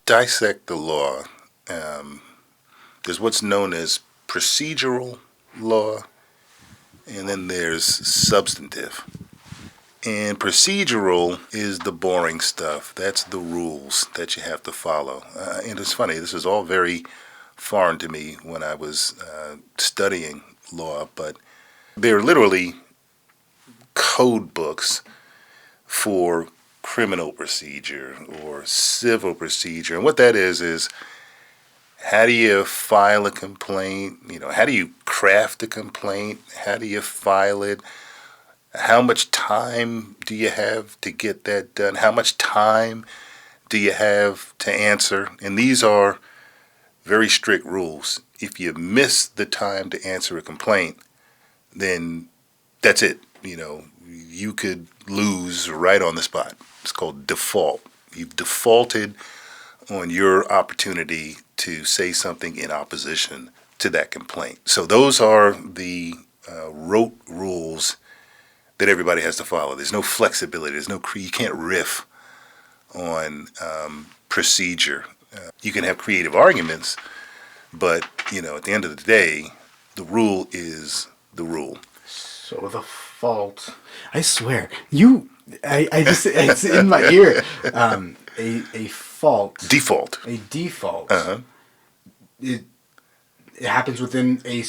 dissect the law, there's what's known as procedural law, and then there's substantive. And procedural is the boring stuff. That's the rules that you have to follow. And it's funny, this is all very foreign to me when I was studying law, but they're literally code books for criminal procedure or civil procedure. And what that is how do you file a complaint? How do you craft a complaint? How do you file it? How much time do you have to get that done? How much time do you have to answer? And these are very strict rules. If you miss the time to answer a complaint, then that's it. You could lose right on the spot. It's called default. You've defaulted on your opportunity to say something in opposition to that complaint. So those are the rote rules that everybody has to follow. There's no flexibility. You can't riff on procedure. You can have creative arguments, but at the end of the day, the rule is the rule. So the fault, I swear, it's in my ear. A fault. Default. A default. Uh-huh. It happens within in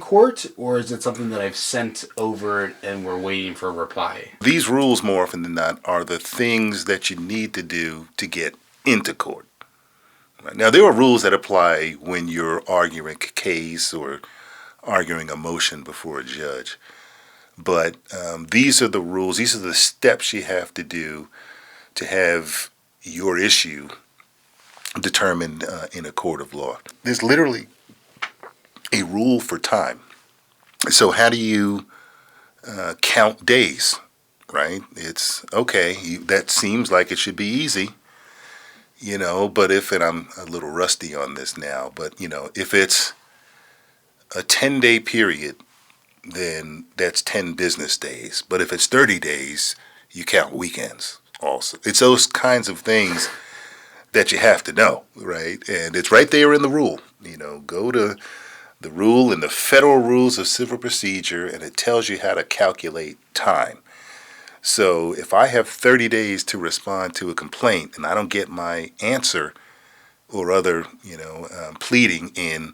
court, or is it something that I've sent over and we're waiting for a reply? These rules, more often than not, are the things that you need to do to get into court. Right? Now, there are rules that apply when you're arguing a case or arguing a motion before a judge. But these are the rules. These are the steps you have to do to have your issue determined in a court of law. There's literally a rule for time. So how do you count days, right? It's okay. That seems like it should be easy, but and I'm a little rusty on this now, but if it's a 10-day period, then that's 10 business days. But if it's 30 days, you count weekends also. It's those kinds of things that you have to know, right? And it's right there in the rule. Go to the rule in the Federal Rules of Civil Procedure, and it tells you how to calculate time. So if I have 30 days to respond to a complaint and I don't get my answer or other, pleading in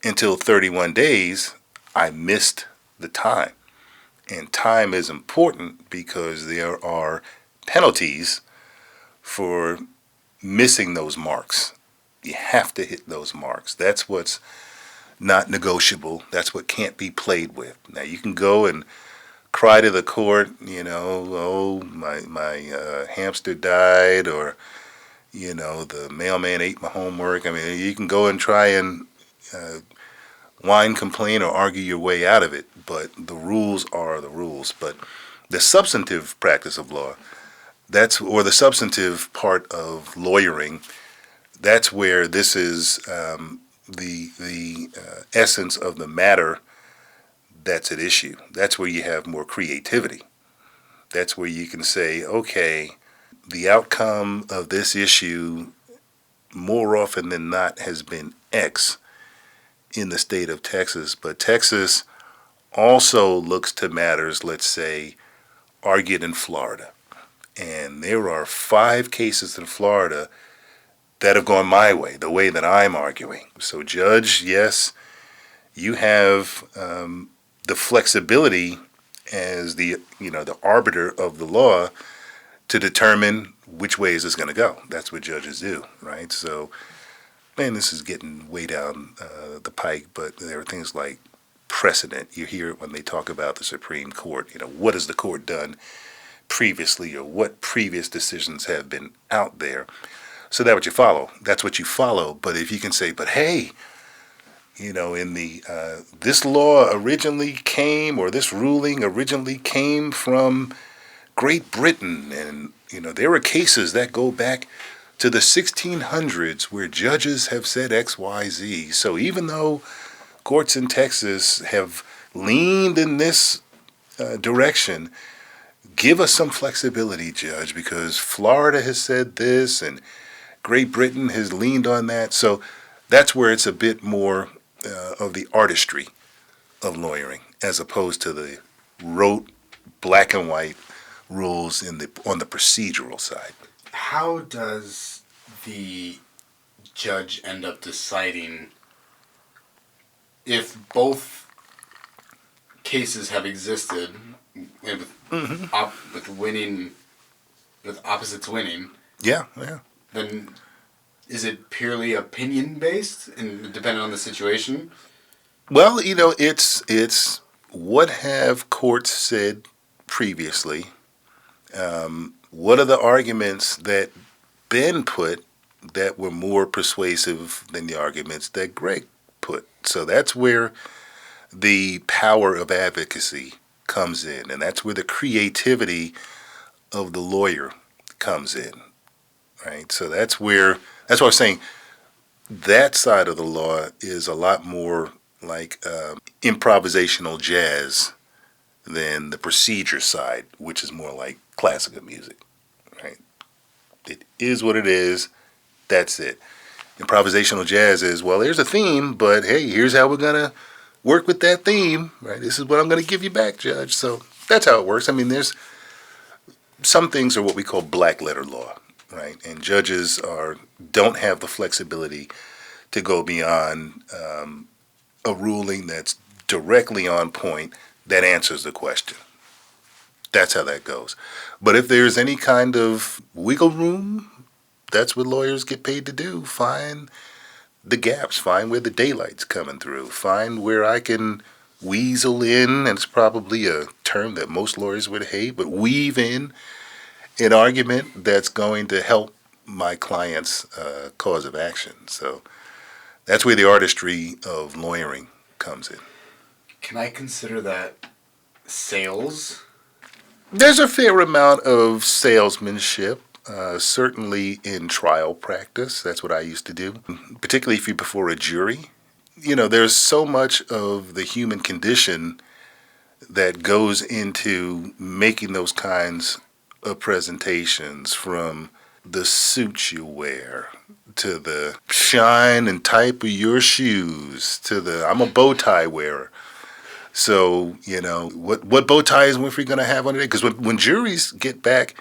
until 31 days, I missed the time. And time is important because there are penalties for missing those marks. You have to hit those marks. That's what's not negotiable. That's what can't be played with. Now, you can go and cry to the court, oh, my hamster died, or, the mailman ate my homework. I mean, you can go and try and whine, complain, or argue your way out of it, but the rules are the rules. But the substantive practice of law, or the substantive part of lawyering, that's where this is the essence of the matter that's at issue. That's where you have more creativity. That's where you can say, okay, the outcome of this issue more often than not has been X in the state of Texas, but Texas also looks to matters, let's say, argued in Florida. And there are 5 cases in Florida that have gone my way, the way that I'm arguing. So, Judge, yes, you have the flexibility as the arbiter of the law to determine which way is this going to go. That's what judges do, right? So, man, this is getting way down the pike, but there are things like precedent. You hear it when they talk about the Supreme Court. What has the court done previously, or what previous decisions have been out there? So that's what you follow. That's what you follow. But if you can say, but hey, in the this law originally came, or this ruling originally came from Great Britain, and there are cases that go back to the 1600s where judges have said X, Y, Z. So even though courts in Texas have leaned in this direction, give us some flexibility, Judge, because Florida has said this and Great Britain has leaned on that. So that's where it's a bit more of the artistry of lawyering as opposed to the rote black and white rules on the procedural side. How does the judge end up deciding if both cases have existed with winning, with opposites winning? Yeah. Then is it purely opinion based and depending on the situation? Well, it's what have courts said previously. What are the arguments that Ben put that were more persuasive than the arguments that Greg put? So that's where the power of advocacy comes in, and that's where the creativity of the lawyer comes in, right? So that's why I was saying that side of the law is a lot more like improvisational jazz than the procedure side, which is more like classical music, right? It is what it is. That's it. Improvisational jazz is, well, there's a theme, but hey, here's how we're going to work with that theme, right? This is what I'm going to give you back, Judge. So that's how it works. I mean, there's some things are what we call black letter law, right? And judges don't have the flexibility to go beyond a ruling that's directly on point that answers the question. That's how that goes. But if there's any kind of wiggle room, that's what lawyers get paid to do. Find the gaps, find where the daylight's coming through, find where I can weasel in, and it's probably a term that most lawyers would hate, but weave in an argument that's going to help my client's cause of action. So that's where the artistry of lawyering comes in. Can I consider that sales? There's a fair amount of salesmanship, certainly in trial practice. That's what I used to do, particularly if you're before a jury. There's so much of the human condition that goes into making those kinds of presentations, from the suit you wear to the shine and type of your shoes to the I'm a bow tie wearer. So, what bow tie is Winfree going to have on today? Because when juries get back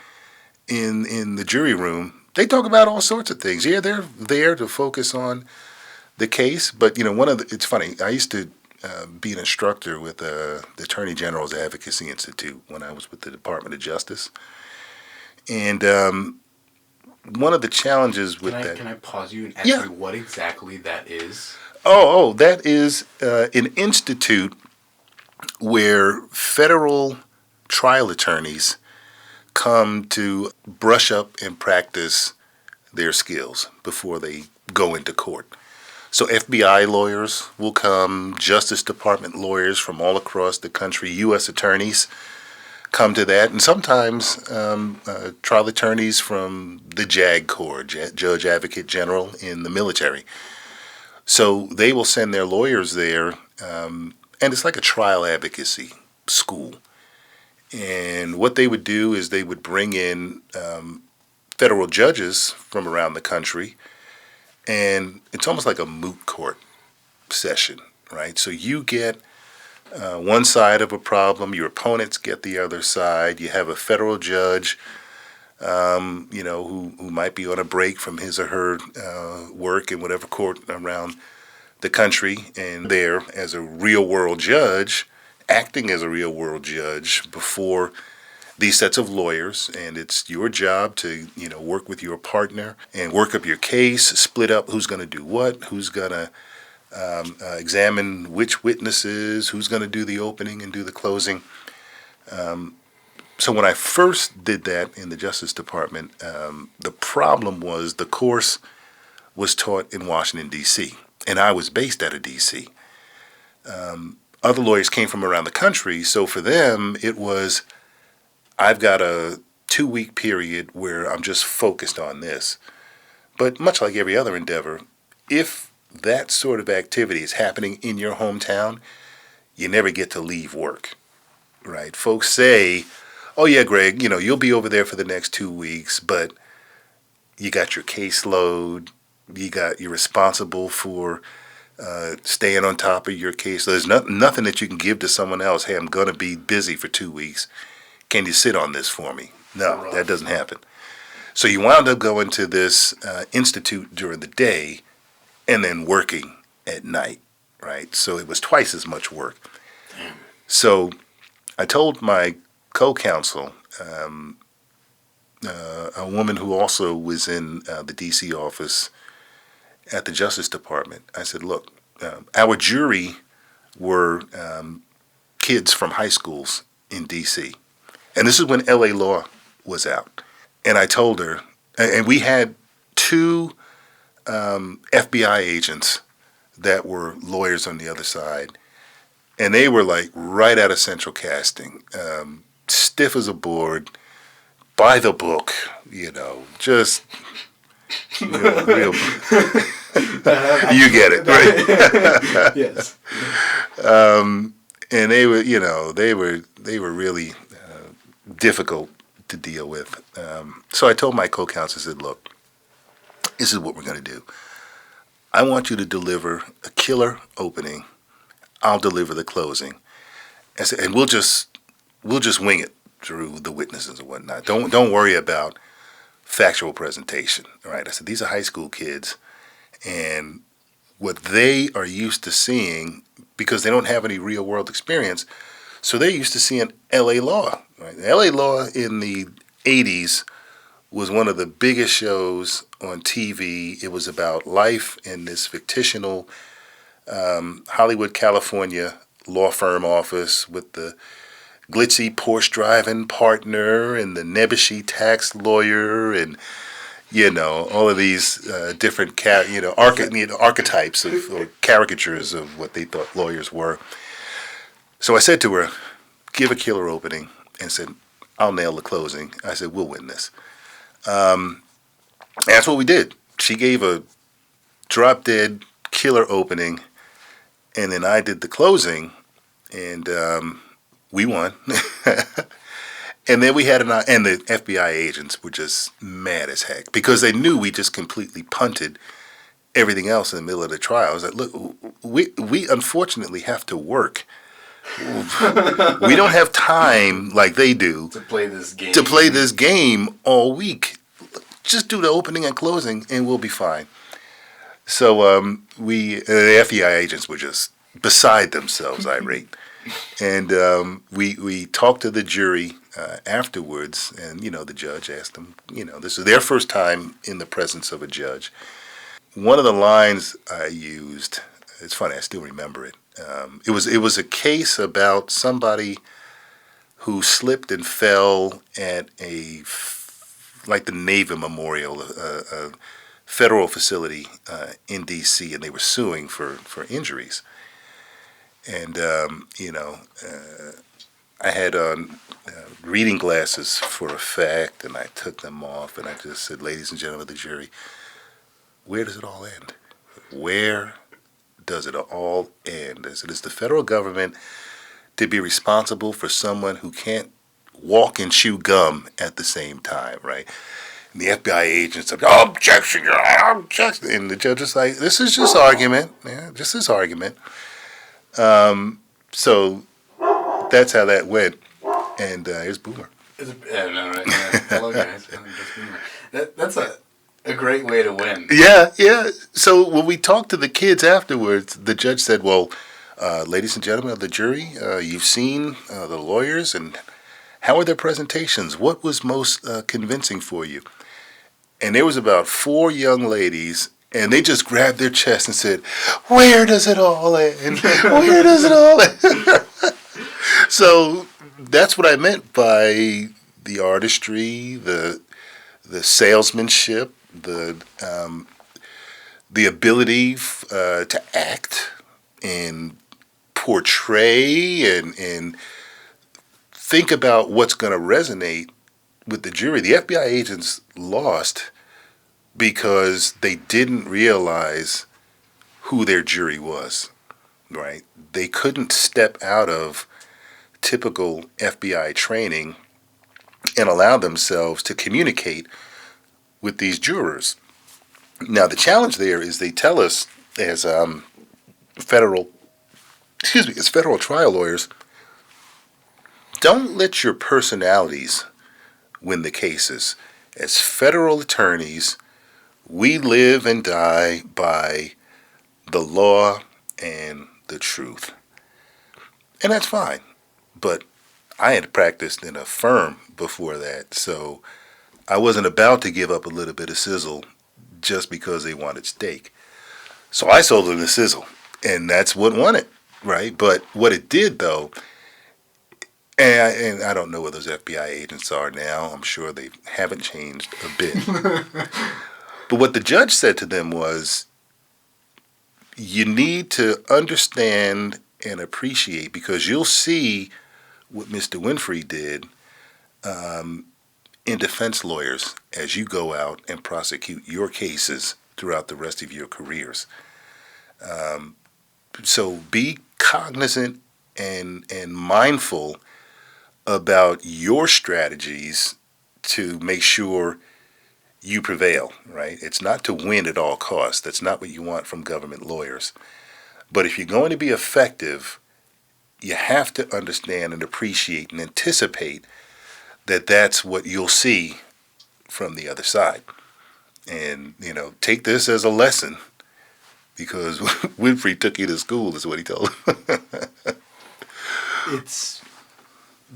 in the jury room, they talk about all sorts of things. Yeah, they're there to focus on the case. But, it's funny. I used to be an instructor with the Attorney General's Advocacy Institute when I was with the Department of Justice. And one of the challenges with that... Can I pause you and ask you what exactly that is? Oh, that is an institute where federal trial attorneys come to brush up and practice their skills before they go into court. So FBI lawyers will come, Justice Department lawyers from all across the country, U.S. attorneys come to that, and sometimes trial attorneys from the JAG Corps, Judge Advocate General in the military. So they will send their lawyers there, and it's like a trial advocacy school. And what they would do is they would bring in federal judges from around the country, and it's almost like a moot court session, right? So you get one side of a problem, your opponents get the other side. You have a federal judge, who might be on a break from his or her work in whatever court around the country, and there as a real-world judge, acting as a real-world judge before these sets of lawyers, and it's your job to, work with your partner and work up your case, split up who's going to do what, who's going to examine which witnesses, who's going to do the opening and do the closing. So when I first did that in the Justice Department, the problem was the course was taught in Washington, D.C., and I was based out of D.C. Other lawyers came from around the country, so for them it was, I've got a 2-week period where I'm just focused on this. But much like every other endeavor, if that sort of activity is happening in your hometown, you never get to leave work, right? Folks say, oh yeah, Greg, you'll be over there for the next 2 weeks, but you got your caseload, you're responsible for staying on top of your case. So there's nothing that you can give to someone else. Hey, I'm going to be busy for 2 weeks. Can you sit on this for me? No, that doesn't happen. So you wound up going to this institute during the day and then working at night, right? So it was twice as much work. So I told my co-counsel, a woman who also was in the D.C. office at the Justice Department, I said, look, our jury were kids from high schools in D.C. And this is when L.A. law was out. And I told her, and we had two FBI agents that were lawyers on the other side. And they were like right out of central casting, stiff as a board, by the book, just real. You get it, right? Yes. And they were really difficult to deal with. So I told my co-counsel, I said, look, this is what we're going to do. I want you to deliver a killer opening. I'll deliver the closing. I said, and we'll just wing it through the witnesses and whatnot. Don't worry about factual presentation. All right. I said, these are high school kids, and what they are used to seeing, because they don't have any real world experience, so they're used to seeing L.A. law. Right? L.A. law in the 80s was one of the biggest shows on TV. It was about life in this fictional Hollywood, California law firm office with the glitzy Porsche driving partner and the nebbishy tax lawyer and all of these different archetypes or caricatures of what they thought lawyers were. So I said to her, give a killer opening, and said, I'll nail the closing. I said, we'll win this. That's what we did. She gave a drop dead killer opening, and then I did the closing, and we won. And then we had and the FBI agents were just mad as heck because they knew we just completely punted everything else in the middle of the trial. I was like, look, we unfortunately have to work. We don't have time like they do to play this game all week. Just do the opening and closing, and we'll be fine. So the FBI agents were just beside themselves, irate. And we talked to the jury afterwards, and the judge asked them, this is their first time in the presence of a judge. One of the lines I used, it's funny, I still remember it. It was a case about somebody who slipped and fell at like the Navy Memorial, a federal facility in D.C., and they were suing for injuries. And, I had on reading glasses for effect, and I took them off, and I just said, ladies and gentlemen of the jury, where does it all end? Where does it all end? I said, is the federal government to be responsible for someone who can't walk and chew gum at the same time, right? And the FBI agents said, objection, Your Honor, objection. And the judge was like, this is just argument. Yeah, just this argument. So that's how that went. And here's Boomer. Hello, guys. That's a great way to win. Yeah. So when we talked to the kids afterwards, the judge said, well, ladies and gentlemen of the jury, you've seen the lawyers, and how are their presentations? What was most convincing for you? And there was about 4 young ladies, and they just grabbed their chest and said, where does it all end? Where does it all end? So that's what I meant by the artistry, the salesmanship, the ability to act and portray and think about what's going to resonate with the jury. The FBI agents lost because they didn't realize who their jury was, right? They couldn't step out of typical FBI training and allow themselves to communicate with these jurors. Now, the challenge there is they tell us as federal, as federal trial lawyers, don't let your personalities win the cases. As federal attorneys, we live and die by the law and the truth. And that's fine. But I had practiced in a firm before that, so I wasn't about to give up a little bit of sizzle just because they wanted steak. So I sold them the sizzle, and that's what won it, right? But what it did, though, and I don't know where those FBI agents are now. I'm sure they haven't changed a bit. But what the judge said to them was, you need to understand and appreciate, because you'll see what Mr. Winfree did in defense lawyers as you go out and prosecute your cases throughout the rest of your careers. So be cognizant and mindful about your strategies to make sure you prevail, right? It's not to win at all costs. That's not what you want from government lawyers. But if you're going to be effective, you have to understand and appreciate and anticipate that that's what you'll see from the other side. And, take this as a lesson, because Winfree took you to school, is what he told him. It's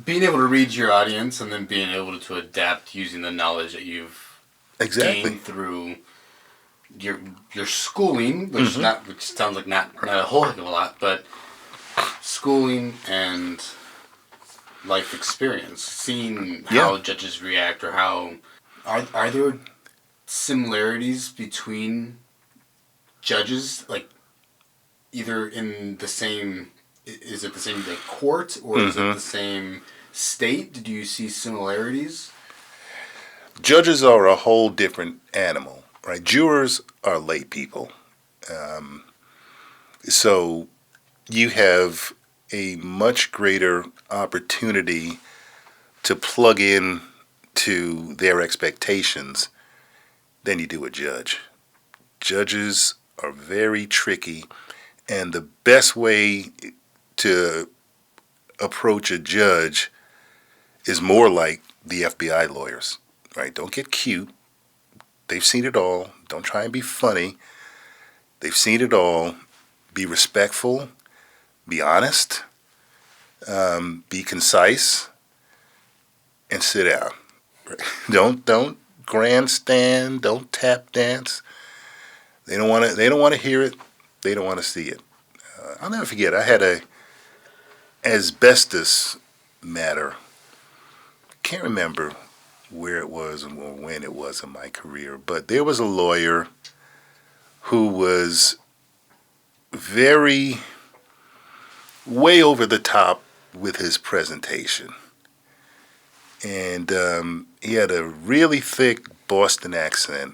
being able to read your audience and then being able to adapt using the knowledge that you've gained through your schooling, which which sounds like not a whole heck of a lot, but schooling and life experience, seeing how judges react, or how are there similarities between judges, like either in the same, is it the same like court, or is it the same state? Did you see similarities? Judges are a whole different animal, right? Jurors are lay people. So you have a much greater opportunity to plug in to their expectations than you do a judge. Judges are very tricky, and the best way to approach a judge is more like the FBI lawyers, right? Don't get cute. They've seen it all. Don't try and be funny. They've seen it all. Be respectful. Be honest. Be concise. And sit down. Don't grandstand. Don't tap dance. They don't want to hear it. They don't want to see it. I'll never forget. I had a asbestos matter. Can't remember where it was or when it was in my career, but there was a lawyer who was way over the top with his presentation. And he had a really thick Boston accent.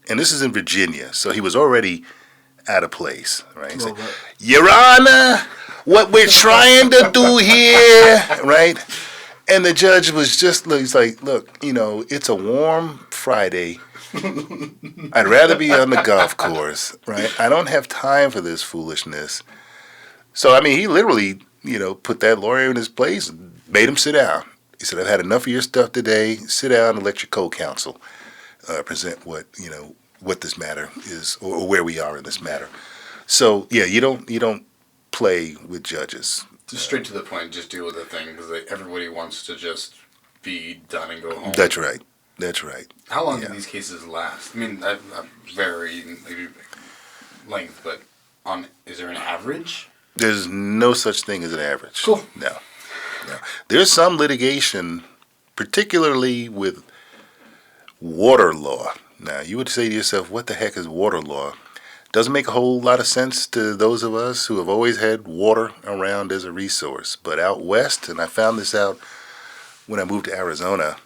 And this is in Virginia, so he was already out of place, right? He said, Your Honor, what we're trying to do here, right? And the judge was he's like, look, it's a warm Friday. I'd rather be on the golf course, right? I don't have time for this foolishness. So, he literally, put that lawyer in his place and made him sit down. He said, I've had enough of your stuff today. Sit down and let your co-counsel present what this matter is, or where we are in this matter. So, yeah, you don't play with judges. Just straight to the point, just deal with the thing, because everybody wants to just be done and go home. That's right. How long do these cases last? I vary maybe length, but is there an average? There's no such thing as an average. Cool. No. There's some litigation, particularly with water law. Now, you would say to yourself, what the heck is water law? Doesn't make a whole lot of sense to those of us who have always had water around as a resource. But out west, and I found this out when I moved to Arizona,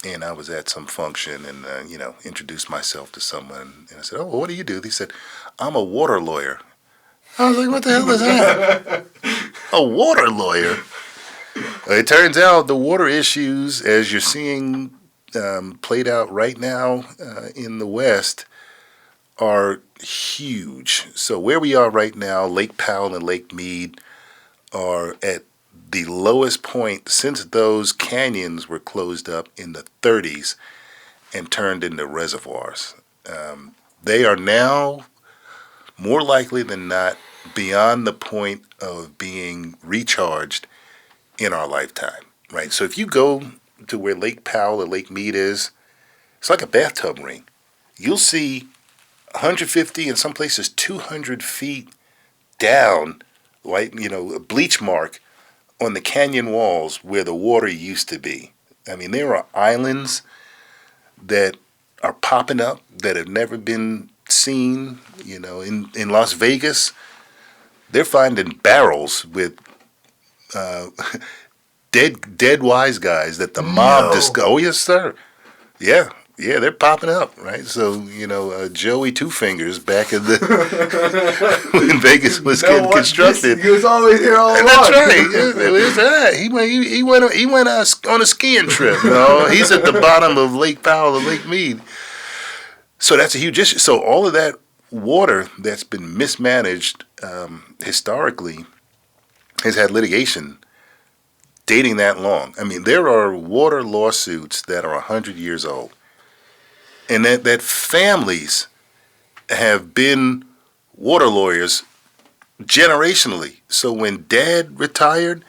and I was at some function and, introduced myself to someone. And I said, oh, well, what do you do? He said, I'm a water lawyer. I was like, what the hell is that? A water lawyer? It turns out the water issues, as you're seeing played out right now in the West, are huge. So where we are right now, Lake Powell and Lake Mead are at the lowest point since those canyons were closed up in the 30s and turned into reservoirs. They are now more likely than not beyond the point of being recharged in our lifetime, right? So if you go to where Lake Powell or Lake Mead is, it's like a bathtub ring. You'll see 150 in some places 200 feet down, like, a bleach mark on the canyon walls where the water used to be. I mean, there are islands that are popping up that have never been seen. In Las Vegas, they're finding barrels with dead wise guys that the mob discovered. Oh, yes, sir. Yeah, they're popping up, right? So, Joey Two Fingers back in the when Vegas was getting constructed. He was always here all along. That's right. It was that. He went on a skiing trip. No, he's at the bottom of Lake Powell and Lake Mead. So that's a huge issue. So all of that water that's been mismanaged historically has had litigation dating that long. I mean, there are water lawsuits that are 100 years old. And that families have been water lawyers generationally. So when dad retired,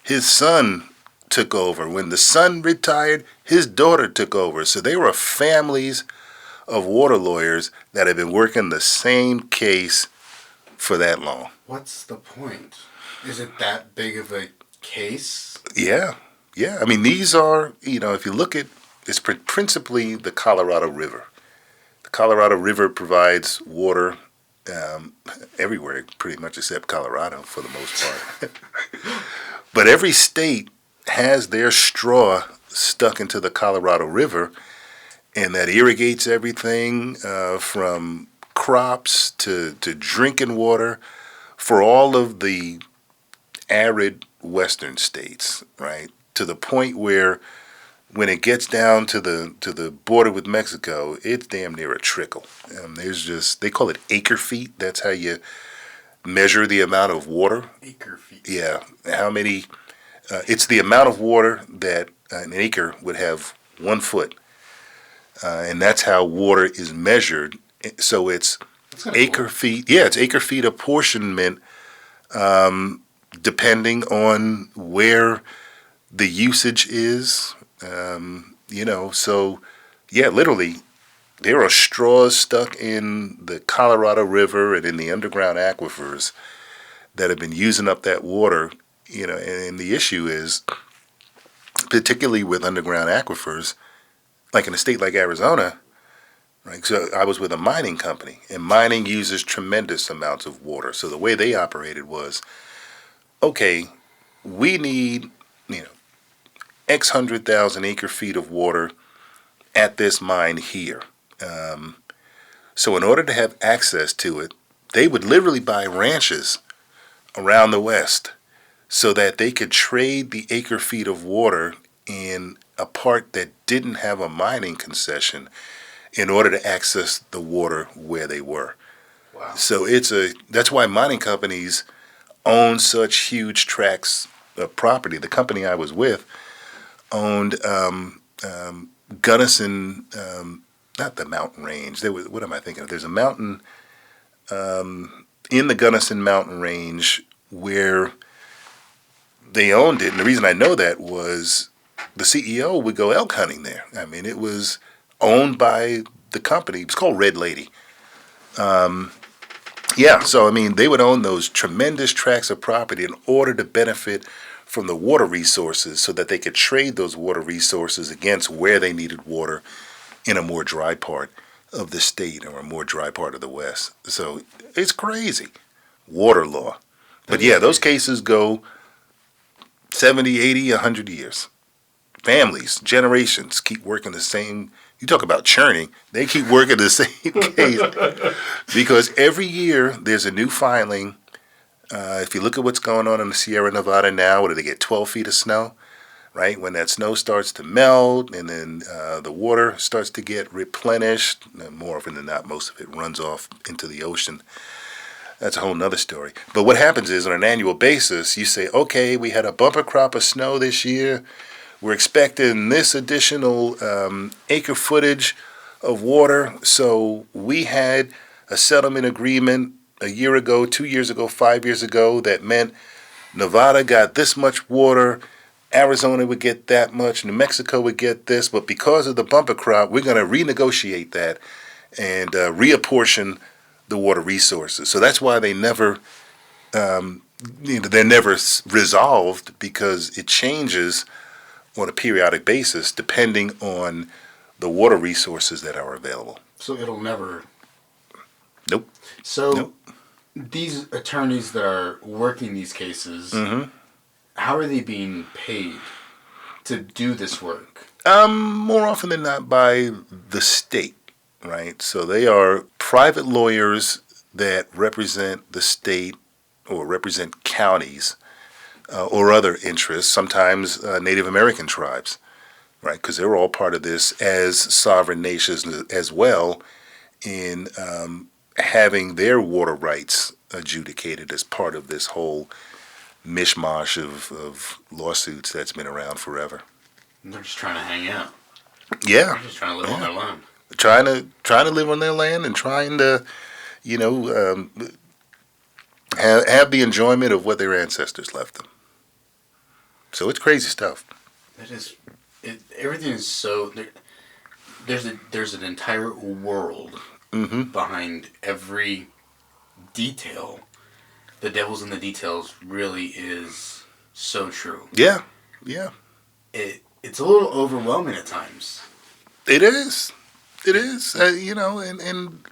his son took over. When the son retired, his daughter took over. So they were families of water lawyers that have been working the same case for that long. What's the point? Is it that big of a case? Yeah. I mean, these are, if you look at, it's principally the Colorado River. The Colorado River provides water everywhere, pretty much except Colorado for the most part. But every state has their straw stuck into the Colorado River, and that irrigates everything from crops to drinking water for all of the arid western states, right? To the point where when it gets down to the border with Mexico, it's damn near a trickle. They call it acre feet. That's how you measure the amount of water. Acre feet. Yeah. How many? It's the amount of water that an acre would have 1 foot. And that's how water is measured. So it's acre feet. Yeah, it's acre feet apportionment depending on where the usage is. So yeah, literally, there are straws stuck in the Colorado River and in the underground aquifers that have been using up that water. And the issue is, particularly with underground aquifers, like in a state like Arizona, right? So I was with a mining company, and mining uses tremendous amounts of water. So the way they operated was, okay, we need, X 100,000 acre feet of water at this mine here. So in order to have access to it, they would literally buy ranches around the West so that they could trade the acre feet of water in a part that didn't have a mining concession in order to access the water where they were. Wow. So that's why mining companies own such huge tracts of property. The company I was with owned Gunnison, not the mountain range. What am I thinking of? There's a mountain in the Gunnison mountain range where they owned it. And the reason I know that was the CEO would go elk hunting there. I mean, it was owned by the company. It was called Red Lady. So I mean, they would own those tremendous tracts of property in order to benefit from the water resources so that they could trade those water resources against where they needed water in a more dry part of the state or a more dry part of the West. So it's crazy. Water law. But yeah, those cases go 70, 80, 100 years. Families, generations keep working the same. You talk about churning. They keep working the same case because every year there's a new filing If you look at what's going on in the Sierra Nevada now, what do they get, 12 feet of snow? Right? When that snow starts to melt and then the water starts to get replenished, more often than not, most of it runs off into the ocean. That's a whole nother story. But what happens is on an annual basis, you say, okay, we had a bumper crop of snow this year. We're expecting this additional acre footage of water. So we had a settlement agreement a year ago, 2 years ago, 5 years ago that meant Nevada got this much water, Arizona would get that much, New Mexico would get this, but because of the bumper crop, we're going to renegotiate that and reapportion the water resources. So that's why they never, they're never resolved, because it changes on a periodic basis depending on the water resources that are available. So it'll never. Nope. So nope. These attorneys that are working these cases, how are they being paid to do this work? More often than not by the state, right? So they are private lawyers that represent the state or represent counties or other interests, sometimes Native American tribes, right? Because they're all part of this as sovereign nations as well in having their water rights adjudicated as part of this whole mishmash of lawsuits that's been around forever. They're just trying to hang out. Yeah. They're just trying to live on their land. Trying to live on their land and trying to, have the enjoyment of what their ancestors left them. So it's crazy stuff. It is. Everything is so. There's an entire world behind every detail. The devil's in the details really is so true. Yeah. It's a little overwhelming at times. It is. And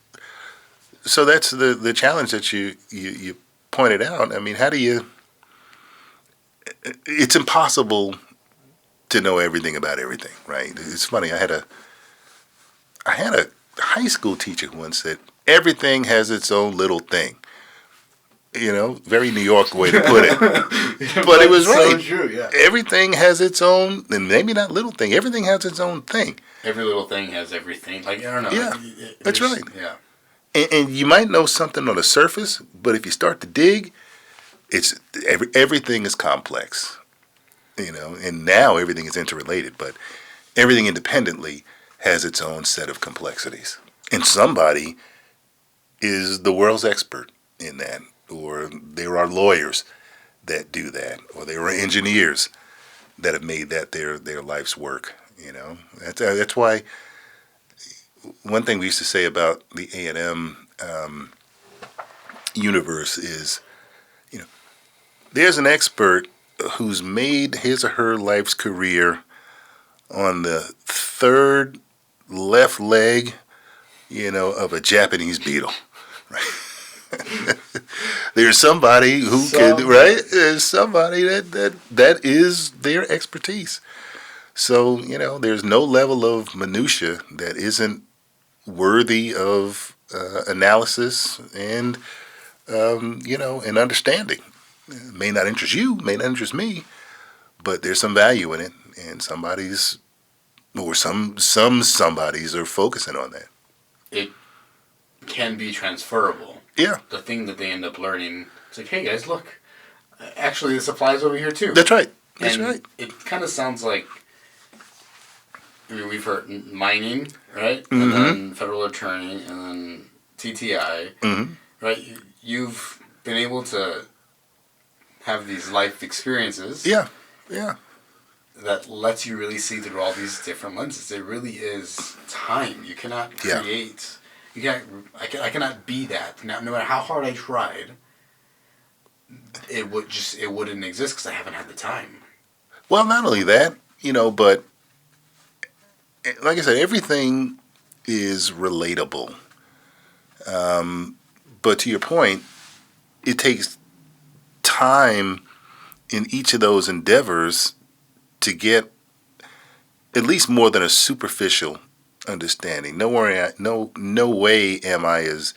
so that's the challenge that you pointed out. I mean, how do you? It's impossible to know everything about everything, right? It's funny. I had a high school teacher who once said, everything has its own little thing. Very New York way to put it. But it was right. So true, yeah. Everything has its own, and maybe not little thing, everything has its own thing. Every little thing has everything. Like, I don't know. Yeah, that's right. Yeah. And you might know something on the surface, but if you start to dig, everything is complex. And now everything is interrelated, but everything independently has its own set of complexities. And somebody is the world's expert in that, or there are lawyers that do that, or there are engineers that have made that their life's work. That's why one thing we used to say about the A&M universe is, there's an expert who's made his or her life's career on the third left leg, of a Japanese beetle, right? There's somebody who can, right? There's somebody that is their expertise. So, there's no level of minutia that isn't worthy of analysis and, and understanding. It may not interest you, may not interest me, but there's some value in it, and some somebodies are focusing on that. It can be transferable. Yeah. The thing that they end up learning, it's like, hey guys, look, actually this applies over here too. That's right. It kind of sounds like, we've heard mining, right? And then federal attorney, and then TTI, right? You've been able to have these life experiences. Yeah. That lets you really see through all these different lenses. It really is time. You cannot create. You can't. I cannot be that. No matter how hard I tried, it wouldn't exist because I haven't had the time. Well, not only that, but like I said, everything is relatable. But to your point, it takes time in each of those endeavors to get at least more than a superficial understanding. No way am I as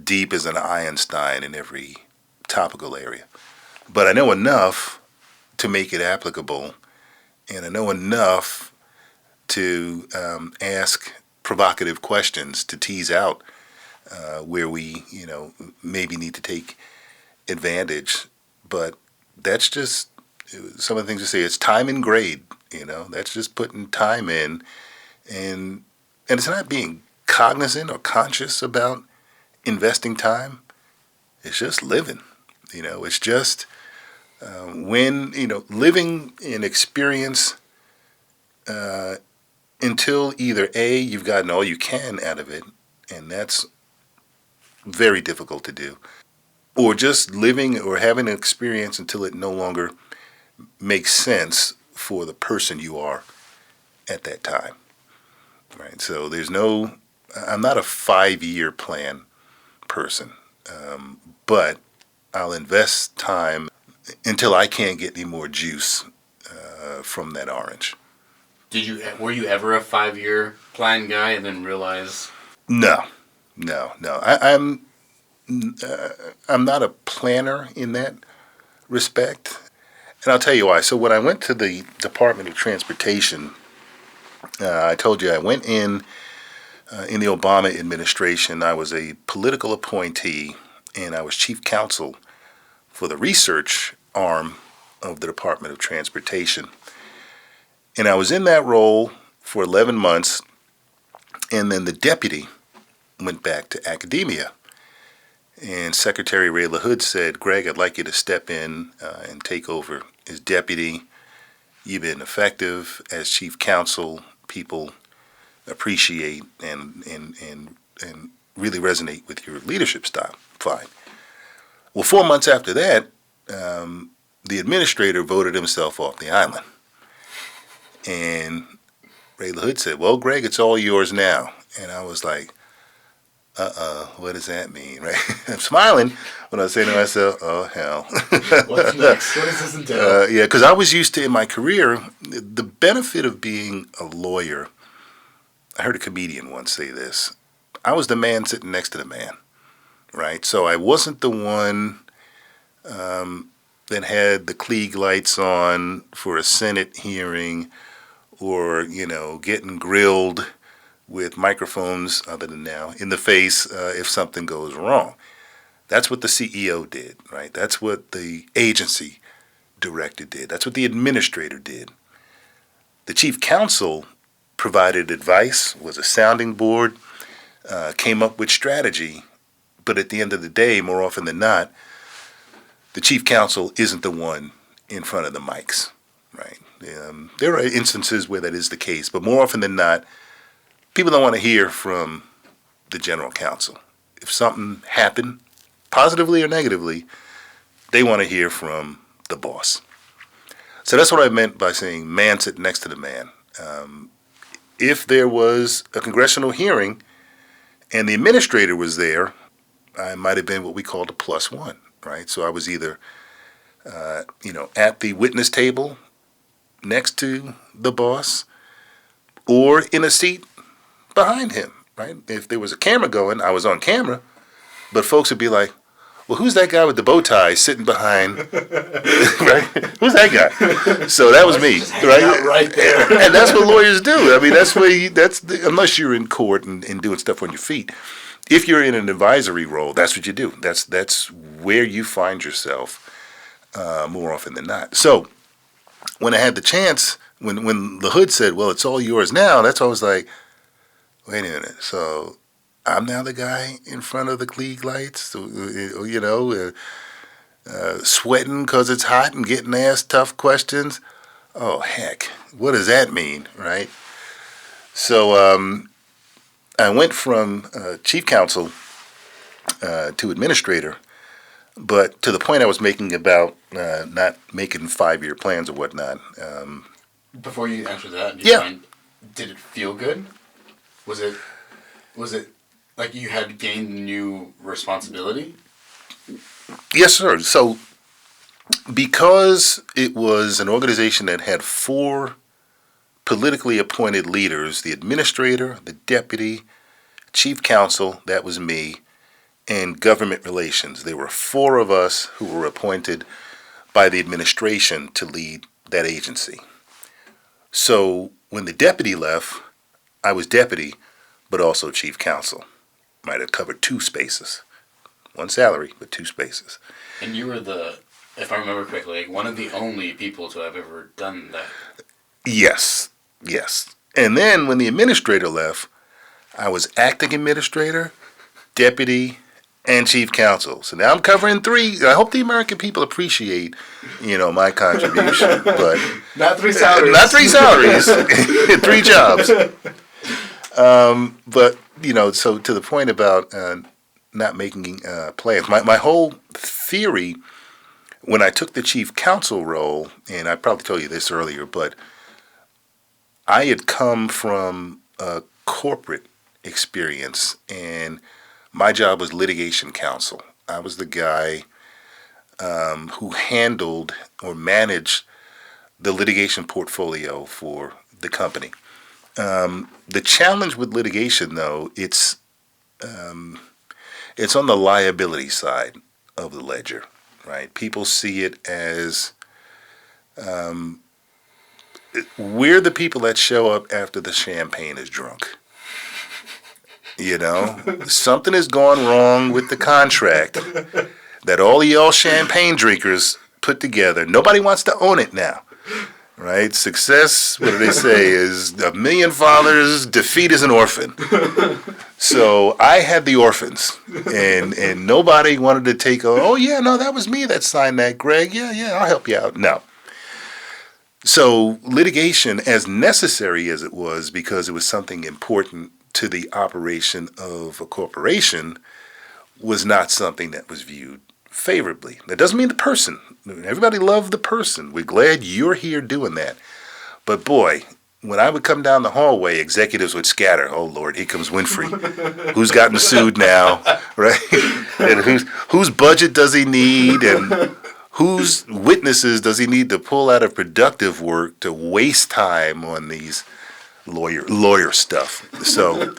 deep as an Einstein in every topical area. But I know enough to make it applicable, and I know enough to ask provocative questions to tease out where we, maybe need to take advantage. But that's just some of the things you say. It's time and grade. That's just putting time in, and it's not being cognizant or conscious about investing time. It's just living. It's just when living an experience until either A, you've gotten all you can out of it, and that's very difficult to do, or just living or having an experience until it no longer makes sense for the person you are at that time. Right? So I'm not a 5-year plan person, but I'll invest time until I can't get any more juice from that orange. Were you ever a 5-year plan guy and then realize? No. I'm not a planner in that respect, and I'll tell you why. So when I went to the Department of Transportation, I told you I went in the Obama administration. I was a political appointee, and I was chief counsel for the research arm of the Department of Transportation. And I was in that role for 11 months, and then the deputy went back to academia. And Secretary Ray LaHood said, "Greg, I'd like you to step in and take over as deputy. You've been effective as chief counsel. People appreciate and really resonate with your leadership style." Fine. Well, 4 months after that, the administrator voted himself off the island. And Ray LaHood said, "Well, Greg, it's all yours now." And I was like, what does that mean, right? I'm smiling when I say to myself, oh, hell. What's next? What does this entail? Yeah, because I was used to, in my career, the benefit of being a lawyer. I heard a comedian once say this. I was the man sitting next to the man, right? So I wasn't the one that had the Klieg lights on for a Senate hearing, or, getting grilled with microphones, other than now, in the face if something goes wrong. That's what the CEO did, right? That's what the agency director did. That's what the administrator did. The chief counsel provided advice, was a sounding board, came up with strategy, but at the end of the day, more often than not, the chief counsel isn't the one in front of the mics, right? There are instances where that is the case, but more often than not, people don't want to hear from the general counsel. If something happened, positively or negatively, they want to hear from the boss. So that's what I meant by saying man sitting next to the man. If there was a congressional hearing and the administrator was there, I might have been what we called a plus one, right? So I was either, at the witness table next to the boss, or in a seat behind him, right? If there was a camera going, I was on camera, but folks would be like, well, who's that guy with the bow tie sitting behind, right? Who's that guy? So that was me, right? Right there. And that's what lawyers do. I mean, unless you're in court and doing stuff on your feet. If you're in an advisory role, that's what you do. That's where you find yourself more often than not. So when I had the chance, when LaHood said, well, it's all yours now, that's why I was like, wait a minute. So I'm now the guy in front of the Klieg lights, sweating because it's hot and getting asked tough questions. Oh, heck, what does that mean, right? So I went from chief counsel to administrator, but to the point I was making about not making 5-year plans or whatnot. Before you answer that, did it feel good? Was it like you had gained new responsibility? Yes, sir. So because it was an organization that had 4 politically appointed leaders, the administrator, the deputy, chief counsel, that was me, and government relations. There were 4 of us who were appointed by the administration to lead that agency. So when the deputy left, I was deputy, but also chief counsel. Might have covered 2 spaces. 1 salary, but 2 spaces. And you were if I remember correctly, like one of the only people to have ever done that. Yes. And then when the administrator left, I was acting administrator, deputy, and chief counsel. So now I'm covering 3. I hope the American people appreciate, my contribution. But not 3 salaries. Not 3 salaries. 3 jobs. But so to the point about not making plans, my whole theory when I took the chief counsel role, and I probably told you this earlier, but I had come from a corporate experience, and my job was litigation counsel. I was the guy who handled or managed the litigation portfolio for the company. The challenge with litigation, though, it's on the liability side of the ledger, right? People see it as we're the people that show up after the champagne is drunk. Something has gone wrong with the contract that all of y'all champagne drinkers put together. Nobody wants to own it now, right? Success, what do they say, is 1,000,000 fathers, defeat is an orphan. So I had the orphans, and nobody wanted to take, that was me that signed that, Greg. Yeah, I'll help you out. No. So litigation, as necessary as it was, because it was something important to the operation of a corporation, was not something that was viewed favorably. That doesn't mean the person. Everybody loved the person. We're glad you're here doing that. But boy, when I would come down the hallway, executives would scatter. Oh Lord, here comes Winfree. Who's gotten sued now, right? And whose budget does he need, and whose witnesses does he need to pull out of productive work to waste time on these lawyer stuff? So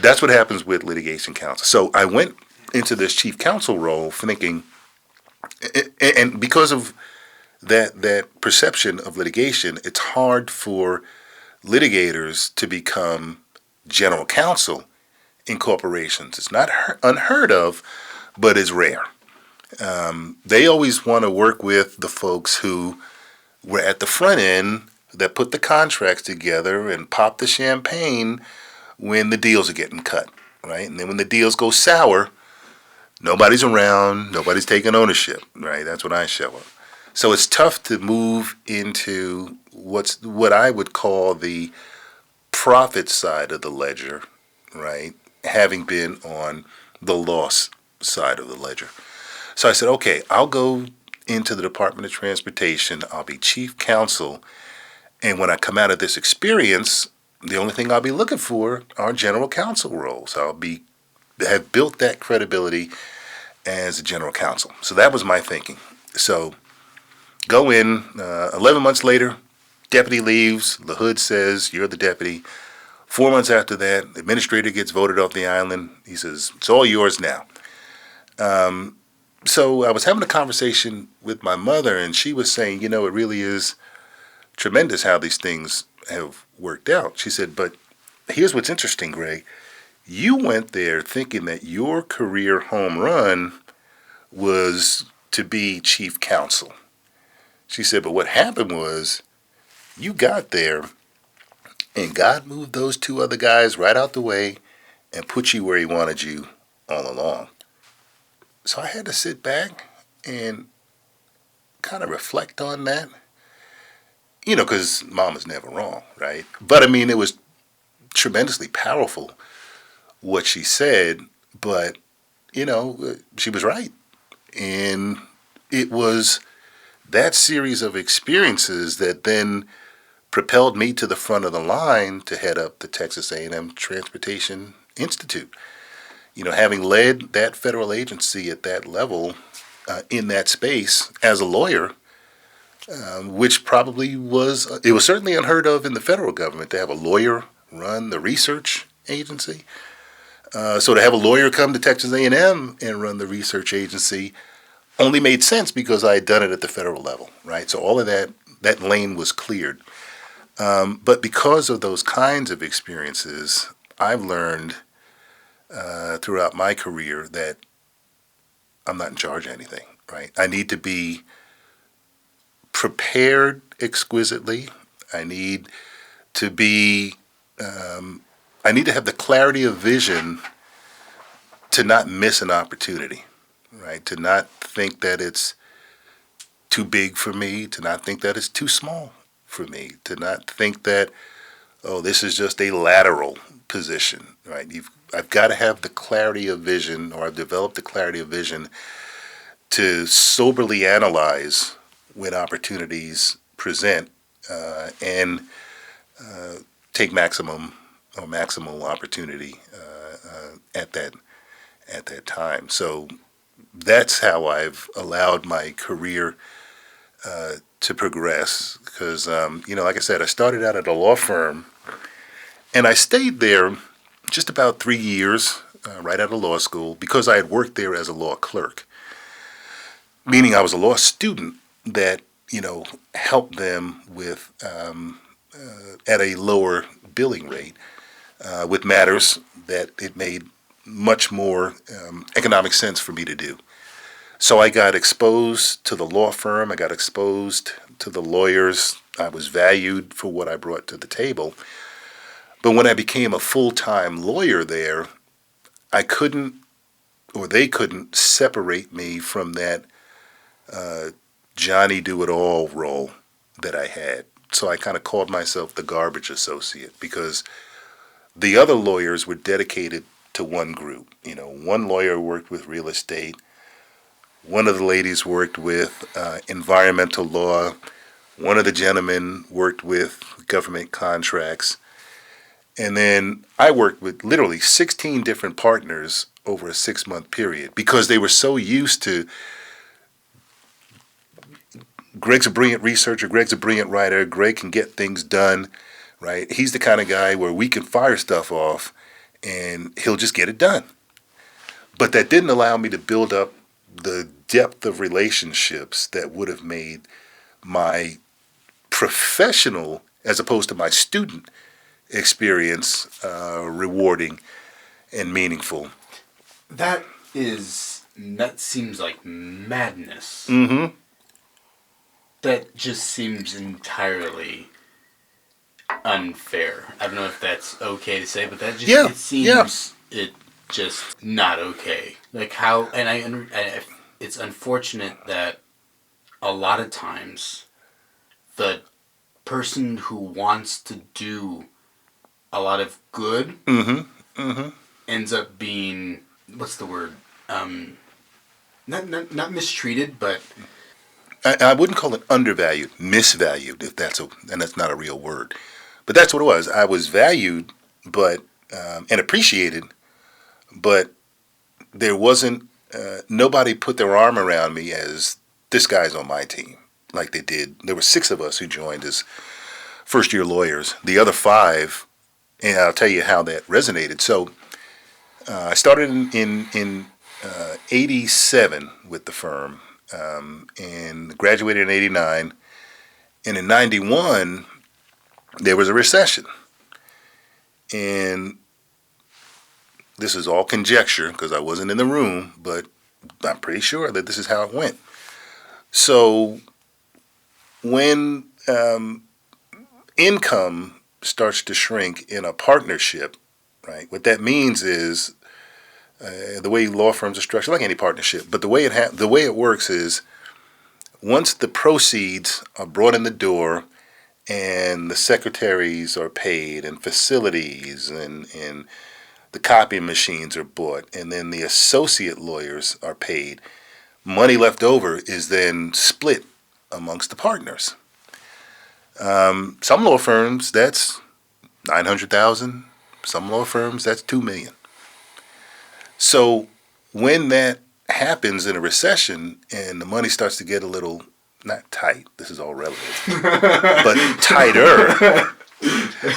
that's what happens with litigation counsel. So I went into this chief counsel role thinking, and because of that perception of litigation, it's hard for litigators to become general counsel in corporations. It's not unheard of, but it's rare. They always want to work with the folks who were at the front end that put the contracts together and pop the champagne when the deals are getting cut, right? And then when the deals go sour, nobody's around, nobody's taking ownership, right? That's when I show up. So it's tough to move into what I would call the profit side of the ledger, right? Having been on the loss side of the ledger. So I said, okay, I'll go into the Department of Transportation. I'll be chief counsel. And when I come out of this experience, the only thing I'll be looking for are general counsel roles. Have built that credibility as a general counsel. So that was my thinking. So go in, 11 months later, deputy leaves. The hood says, you're the deputy. 4 months after that, the administrator gets voted off the island. He says, it's all yours now. So I was having a conversation with my mother, and she was saying, it really is tremendous how these things have worked out. She said, but here's what's interesting, Greg. You went there thinking that your career home run was to be chief counsel. She said, but what happened was you got there and God moved those 2 other guys right out the way and put you where he wanted you all along. So I had to sit back and kind of reflect on that, because mom is never wrong, right? But it was tremendously powerful what she said, but, she was right. And it was that series of experiences that then propelled me to the front of the line to head up the Texas A&M Transportation Institute. Having led that federal agency at that level, in that space as a lawyer, which probably was certainly unheard of in the federal government to have a lawyer run the research agency. So to have a lawyer come to Texas A&M and run the research agency only made sense because I had done it at the federal level, right? So all of that lane was cleared. But because of those kinds of experiences, I've learned throughout my career that I'm not in charge of anything, right? I need to be prepared exquisitely. I need to be, I need to have the clarity of vision to not miss an opportunity, right? To not think that it's too big for me, to not think that it's too small for me, to not think that, oh, this is just a lateral position, right? I've got to have the clarity of vision, or I've developed the clarity of vision to soberly analyze when opportunities present and take maximal opportunity at that time. So that's how I've allowed my career to progress. Because like I said, I started out at a law firm, and I stayed there just about 3 years right out of law school because I had worked there as a law clerk, meaning I was a law student that helped them with at a lower billing rate with matters that it made much more economic sense for me to do. So I got exposed to the law firm. I got exposed to the lawyers. I was valued for what I brought to the table. But when I became a full-time lawyer there, I couldn't, or they couldn't, separate me from that Johnny do-it-all role that I had. So I kind of called myself the garbage associate because the other lawyers were dedicated to one group. One lawyer worked with real estate. One of the ladies worked with environmental law. One of the gentlemen worked with government contracts. And then I worked with literally 16 different partners over a 6-month period because they were so used to Greg's a brilliant researcher, Greg's a brilliant writer, Greg can get things done, right? He's the kind of guy where we can fire stuff off and he'll just get it done. But that didn't allow me to build up the depth of relationships that would have made my professional, as opposed to my student experience, rewarding and meaningful. That seems like madness. Mm-hmm. That just seems entirely unfair. I don't know if that's okay to say, but that just it seems it just not okay. Like how, and it's unfortunate that a lot of times the person who wants to do a lot of good ends up being, what's the word? Not mistreated, but I wouldn't call it undervalued, misvalued, and that's not a real word. But that's what it was. I was valued, but and appreciated, but there wasn't, nobody put their arm around me as this guy's on my team, like they did. There were 6 of us who joined as first-year lawyers. The other 5, and I'll tell you how that resonated. So I started in 87 with the firm. And graduated in 89, and in 91 there was a recession, and this is all conjecture because I wasn't in the room, but I'm pretty sure that this is how it went. So when income starts to shrink in a partnership, right, what that means is the way law firms are structured, like any partnership, but the way it works is once the proceeds are brought in the door and the secretaries are paid and facilities and the copying machines are bought and then the associate lawyers are paid, money left over is then split amongst the partners. Some law firms, that's $900,000. Some law firms, that's $2 million. So when that happens in a recession and the money starts to get a little, not tight, this is all relative, but tighter,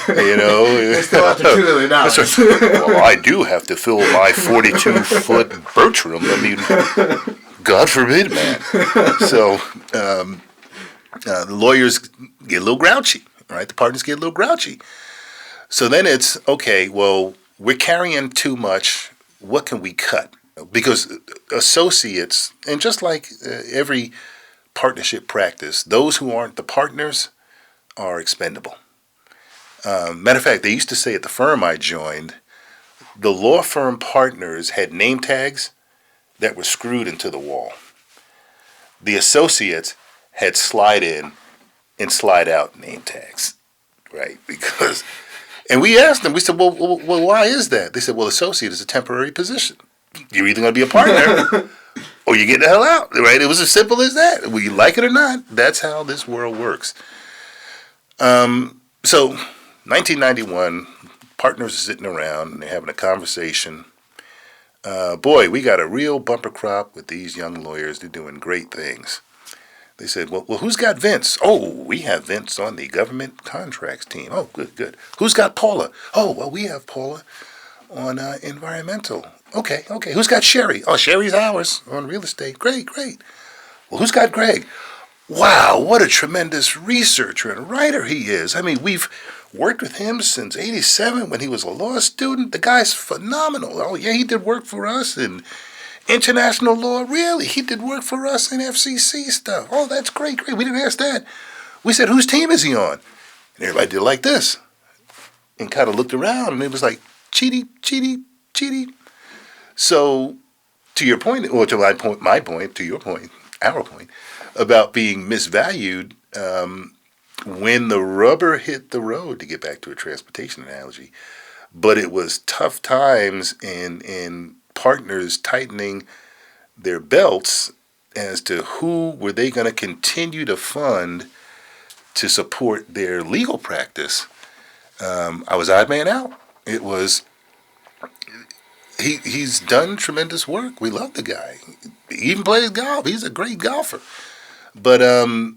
You know, They still have to $2 million. That's right. Well, I do have to fill my 42-foot Bertram. I mean, God forbid, man. So the lawyers get a little grouchy, right? The partners get a little grouchy. So then it's, okay, well, we're carrying too much. What can we cut? Because associates, and just like every partnership practice, those who aren't the partners are expendable. Matter of fact, they used to say at the firm I joined, the law firm partners had name tags that were screwed into the wall. The associates had slide in and slide out name tags, right? Because, and we asked them, we said, well, why is that? They said, well, associate is a temporary position. You're either going to be a partner or you get the hell out, right? It was as simple as that. Whether you like it or not, that's how this world works. So 1991, partners are sitting around and they're having a conversation. Boy, we got a real bumper crop with these young lawyers. They're doing great things. They said, well, who's got Vince? Oh, we have Vince on the government contracts team. Oh, good. Who's got Paula? Oh, well, we have Paula on environmental. Okay. Who's got Sherry? Oh, Sherry's ours on real estate. Great. Well, who's got Greg? Wow, what a tremendous researcher and writer he is. I mean, we've worked with him since '87 when he was a law student. The guy's phenomenal. Oh, yeah, he did work for us in international law. Really, he did work for us in FCC stuff. Oh, that's great. We didn't ask that. We said, whose team is he on? And everybody did like this and kind of looked around, and it was like, cheaty. So, to your point, or to my point, to your point, our point, about being misvalued, when the rubber hit the road, to get back to a transportation analogy, but it was tough times and partners tightening their belts as to who were they going to continue to fund to support their legal practice. I was odd man out. It was, he's done tremendous work. We love the guy. He even plays golf. He's a great golfer. But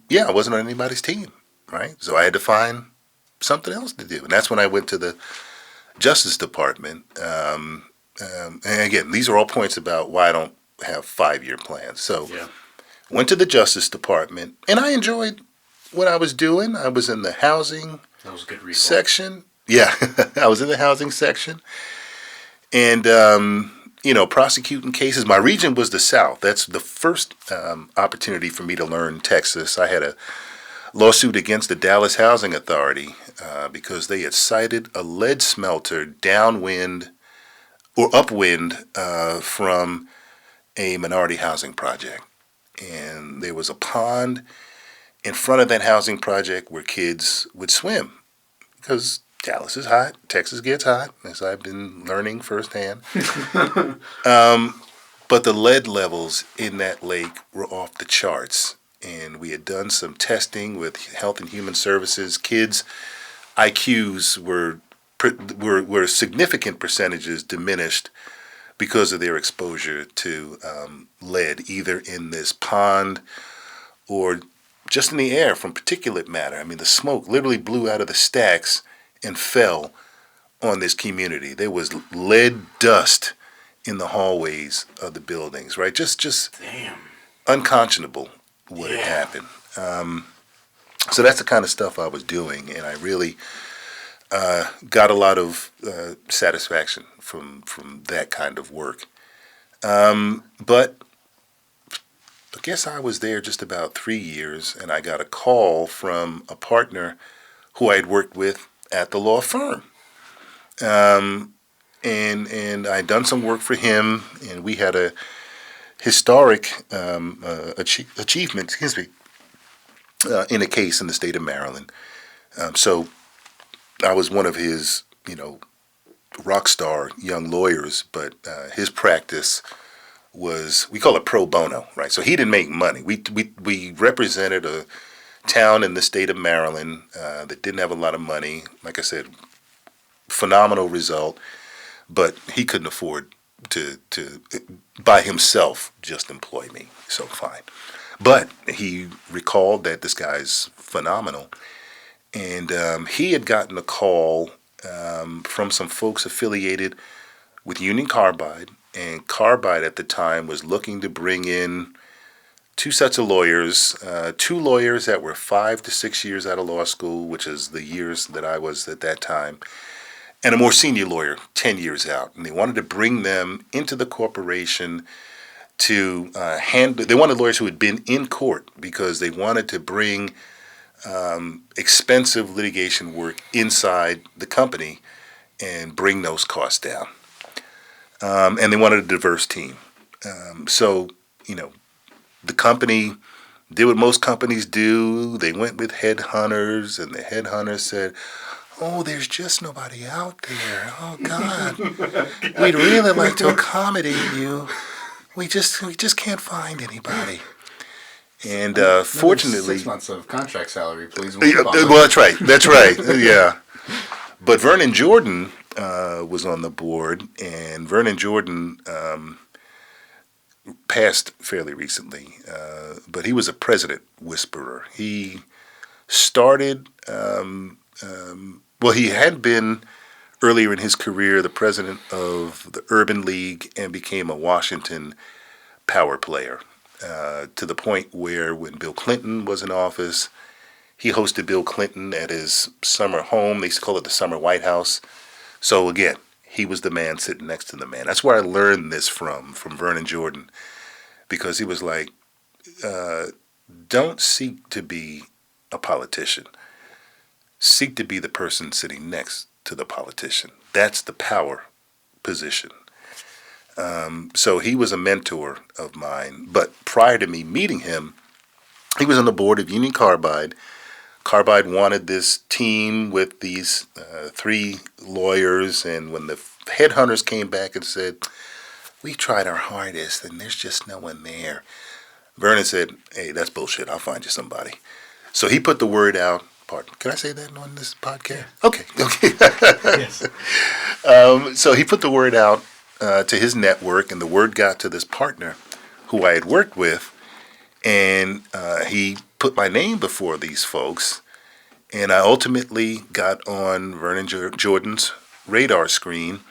yeah, I wasn't on anybody's team, right? So I had to find something else to do, and that's when I went to the Justice Department. And again, these are all points about why I don't have 5-year plans. So went to the Justice Department, and I enjoyed what I was doing. I was in the housing section. Yeah, I was in the housing section, and prosecuting cases. My region was the South. That's the first opportunity for me to learn Texas. I had a lawsuit against the Dallas Housing Authority because they had sited a lead smelter downwind or upwind from a minority housing project. And there was a pond in front of that housing project where kids would swim because Dallas is hot, Texas gets hot, as I've been learning firsthand. But the lead levels in that lake were off the charts. And we had done some testing with Health and Human Services. Kids' IQs were significant percentages diminished because of their exposure to lead, either in this pond or just in the air from particulate matter. I mean, the smoke literally blew out of the stacks and fell on this community. There was lead dust in the hallways of the buildings, right? Just Damn. Unconscionable what had happened. So that's the kind of stuff I was doing, and I really got a lot of satisfaction from that kind of work. But I guess I was there just about 3 years, and I got a call from a partner who I had worked with at the law firm. And I'd done some work for him, and we had a historic achievement, in a case in the state of Maryland. So I was one of his, rock star young lawyers, but his practice was, we call it pro bono, right? So he didn't make money. We represented a town in the state of Maryland that didn't have a lot of money. Like I said, phenomenal result, but he couldn't afford to by himself just employ me. So fine. But he recalled that this guy's phenomenal, And he had gotten a call from some folks affiliated with Union Carbide. And Carbide at the time was looking to bring in two sets of lawyers, two lawyers that were 5 to 6 years out of law school, which is the years that I was at that time, and a more senior lawyer, 10 years out. And they wanted to bring them into the corporation to handle. They wanted lawyers who had been in court because they wanted to bring expensive litigation work inside the company and bring those costs down. And they wanted a diverse team. So, the company did what most companies do. They went with headhunters, and the headhunters said, "Oh, there's just nobody out there. Oh, God. We'd really like to accommodate you. We just can't find anybody." And fortunately, 6 months of contract salary, please. Well, that's right. That's right. Yeah. But Vernon Jordan was on the board, and Vernon Jordan passed fairly recently. But he was a president whisperer. He started. Well, he had been earlier in his career the president of the Urban League and became a Washington power player. To the point where when Bill Clinton was in office, he hosted Bill Clinton at his summer home. They used to call it the summer White House. So again, he was the man sitting next to the man. That's where I learned this from Vernon Jordan, because he was like, don't seek to be a politician. Seek to be the person sitting next to the politician. That's the power position. So he was a mentor of mine. But prior to me meeting him, he was on the board of Union Carbide. Carbide wanted this team with these 3 lawyers, and when the headhunters came back and said, "We tried our hardest and there's just no one there," Vernon said, "Hey, that's bullshit. I'll find you somebody." So he put the word out. Pardon, can I say that on this podcast? Okay. Yes. So he put the word out to his network, and the word got to this partner who I had worked with, and he put my name before these folks, and I ultimately got on Vernon Jordan's radar screen.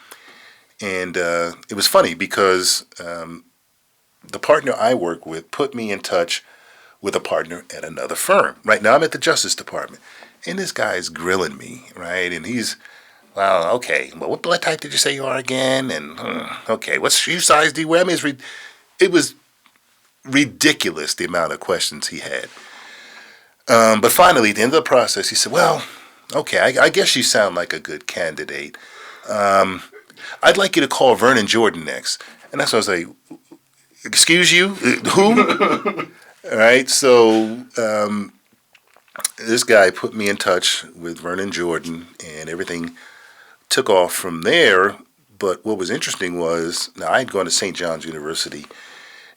And it was funny because the partner I work with put me in touch with a partner at another firm. Right now I'm at the Justice Department, and this guy is grilling me, right? And he's, "Well, okay, well, what blood type did you say you are again? And okay, what shoe size do you wear?" I mean, it was ridiculous the amount of questions he had. But finally, at the end of the process, he said, "Well, okay, I guess you sound like a good candidate. I'd like you to call Vernon Jordan next." And that's when I was like, "Excuse you? Who?" All right, so this guy put me in touch with Vernon Jordan, and everything took off from there. But what was interesting was, now I had gone to St. John's University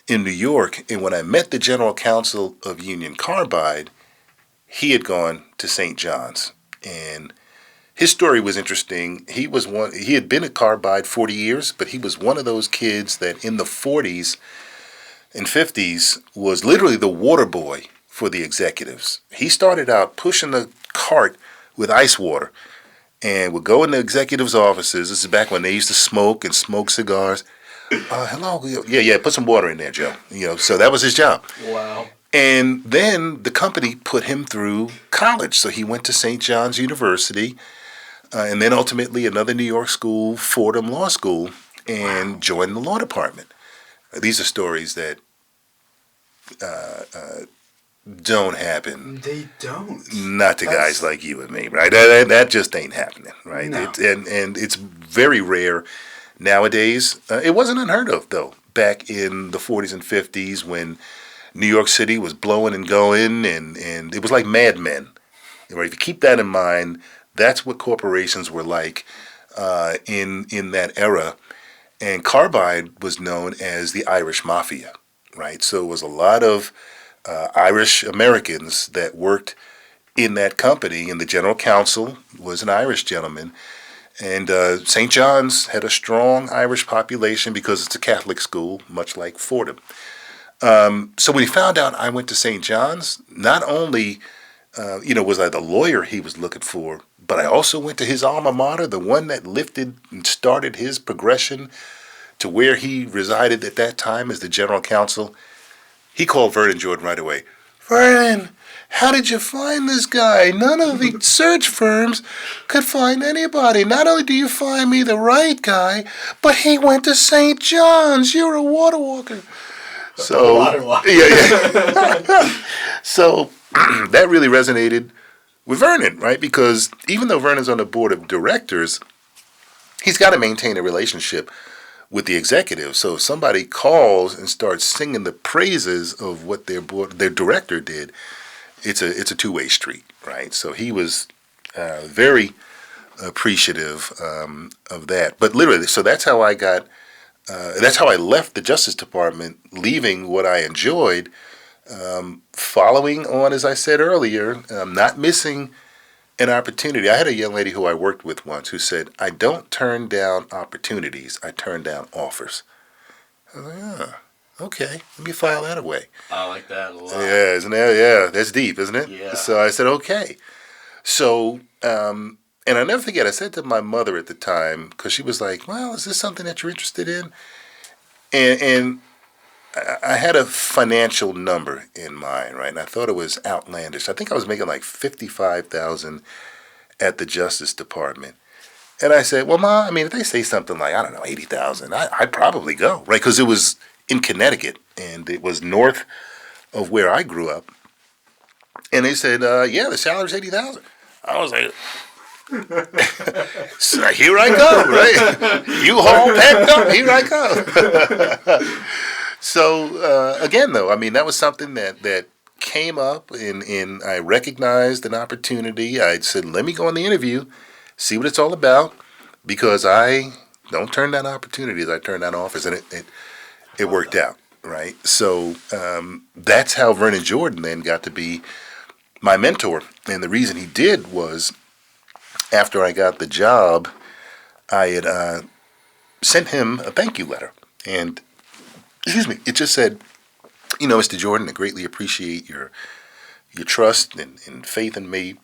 in New York, and when I met the general counsel of Union Carbide, he had gone to St. John's, and his story was interesting. He had been at Carbide 40 years, but he was one of those kids that in the 40s and 50s was literally the water boy for the executives. He started out pushing the cart with ice water and would go in the executives' offices. This is back when they used to smoke cigars. "Hello, yeah, put some water in there, Joe." So that was his job. Wow. And then the company put him through college. So he went to St. John's University, and then ultimately another New York school, Fordham Law School, and joined the law department. These are stories that don't happen. They don't. Not to guys like you and me, right? That just ain't happening, right? No. And it's very rare nowadays. It wasn't unheard of, though, back in the 40s and 50s when New York City was blowing and going, and it was like Mad Men. Right? If you keep that in mind, that's what corporations were like in that era. And Carbide was known as the Irish Mafia, right? So it was a lot of Irish Americans that worked in that company, and the general counsel was an Irish gentleman. And St. John's had a strong Irish population because it's a Catholic school, much like Fordham. So when he found out I went to St. John's, not only was I the lawyer he was looking for, but I also went to his alma mater, the one that lifted and started his progression to where he resided at that time as the general counsel. He called Vernon Jordan right away. Vernon, how did you find this guy? None of the search firms could find anybody. Not only do you find me the right guy, but he went to St. John's. You're a water walker. So, yeah. So that really resonated with Vernon, right? Because even though Vernon's on the board of directors, he's got to maintain a relationship with the executive. So if somebody calls and starts singing the praises of what their director did, it's a two-way street, right? So he was very appreciative of that. But literally, so that's how I got. That's how I left the Justice Department, leaving what I enjoyed, following on, as I said earlier, not missing an opportunity. I had a young lady who I worked with once who said, "I don't turn down opportunities, I turn down offers." I was like, "Oh, okay, let me file that away." I like that a lot. Yeah, isn't that? Yeah, that's deep, isn't it? Yeah. So I said, "Okay." So, and I'll never forget, I said to my mother at the time, because she was like, "Well, is this something that you're interested in?" And I had a financial number in mind, right? And I thought it was outlandish. I think I was making like $55,000 at the Justice Department. And I said, "Well, Ma, I mean, if they say something like, I don't know, 80,000, I'd probably go," right? Because it was in Connecticut, and it was north of where I grew up. And they said, "Yeah, the salary's 80,000." I was like, so here I go, right? You haul packed up, here I go. So again, though, I mean, that was something that came up, and I recognized an opportunity. I said, "Let me go on the interview, see what it's all about," because I don't turn down opportunities. I turn down offers, and it worked out, right? So that's how Vernon Jordan then got to be my mentor. And the reason he did was after I got the job, I had sent him a thank you letter. And it just said, "Mr. Jordan, I greatly appreciate your trust and faith in me.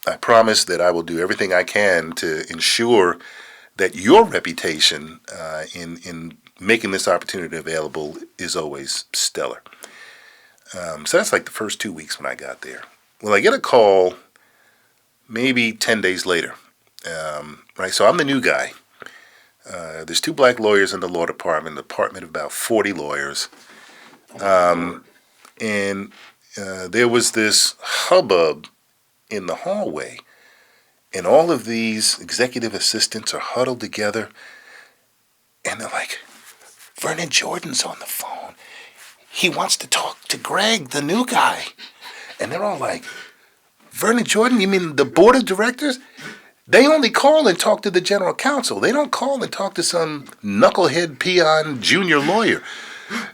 I promise that I will do everything I can to ensure that your reputation in making this opportunity available is always stellar." So that's like the first 2 weeks when I got there. Well, I get a call maybe 10 days later, right? So I'm the new guy. There's 2 black lawyers in the law department, a department of about 40 lawyers. And there was this hubbub in the hallway, and all of these executive assistants are huddled together, and they're like, "Vernon Jordan's on the phone. He wants to talk to Greg, the new guy." And they're all like, "Vernon Jordan, you mean the board of directors? They only call and talk to the general counsel. They don't call and talk to some knucklehead peon junior lawyer,"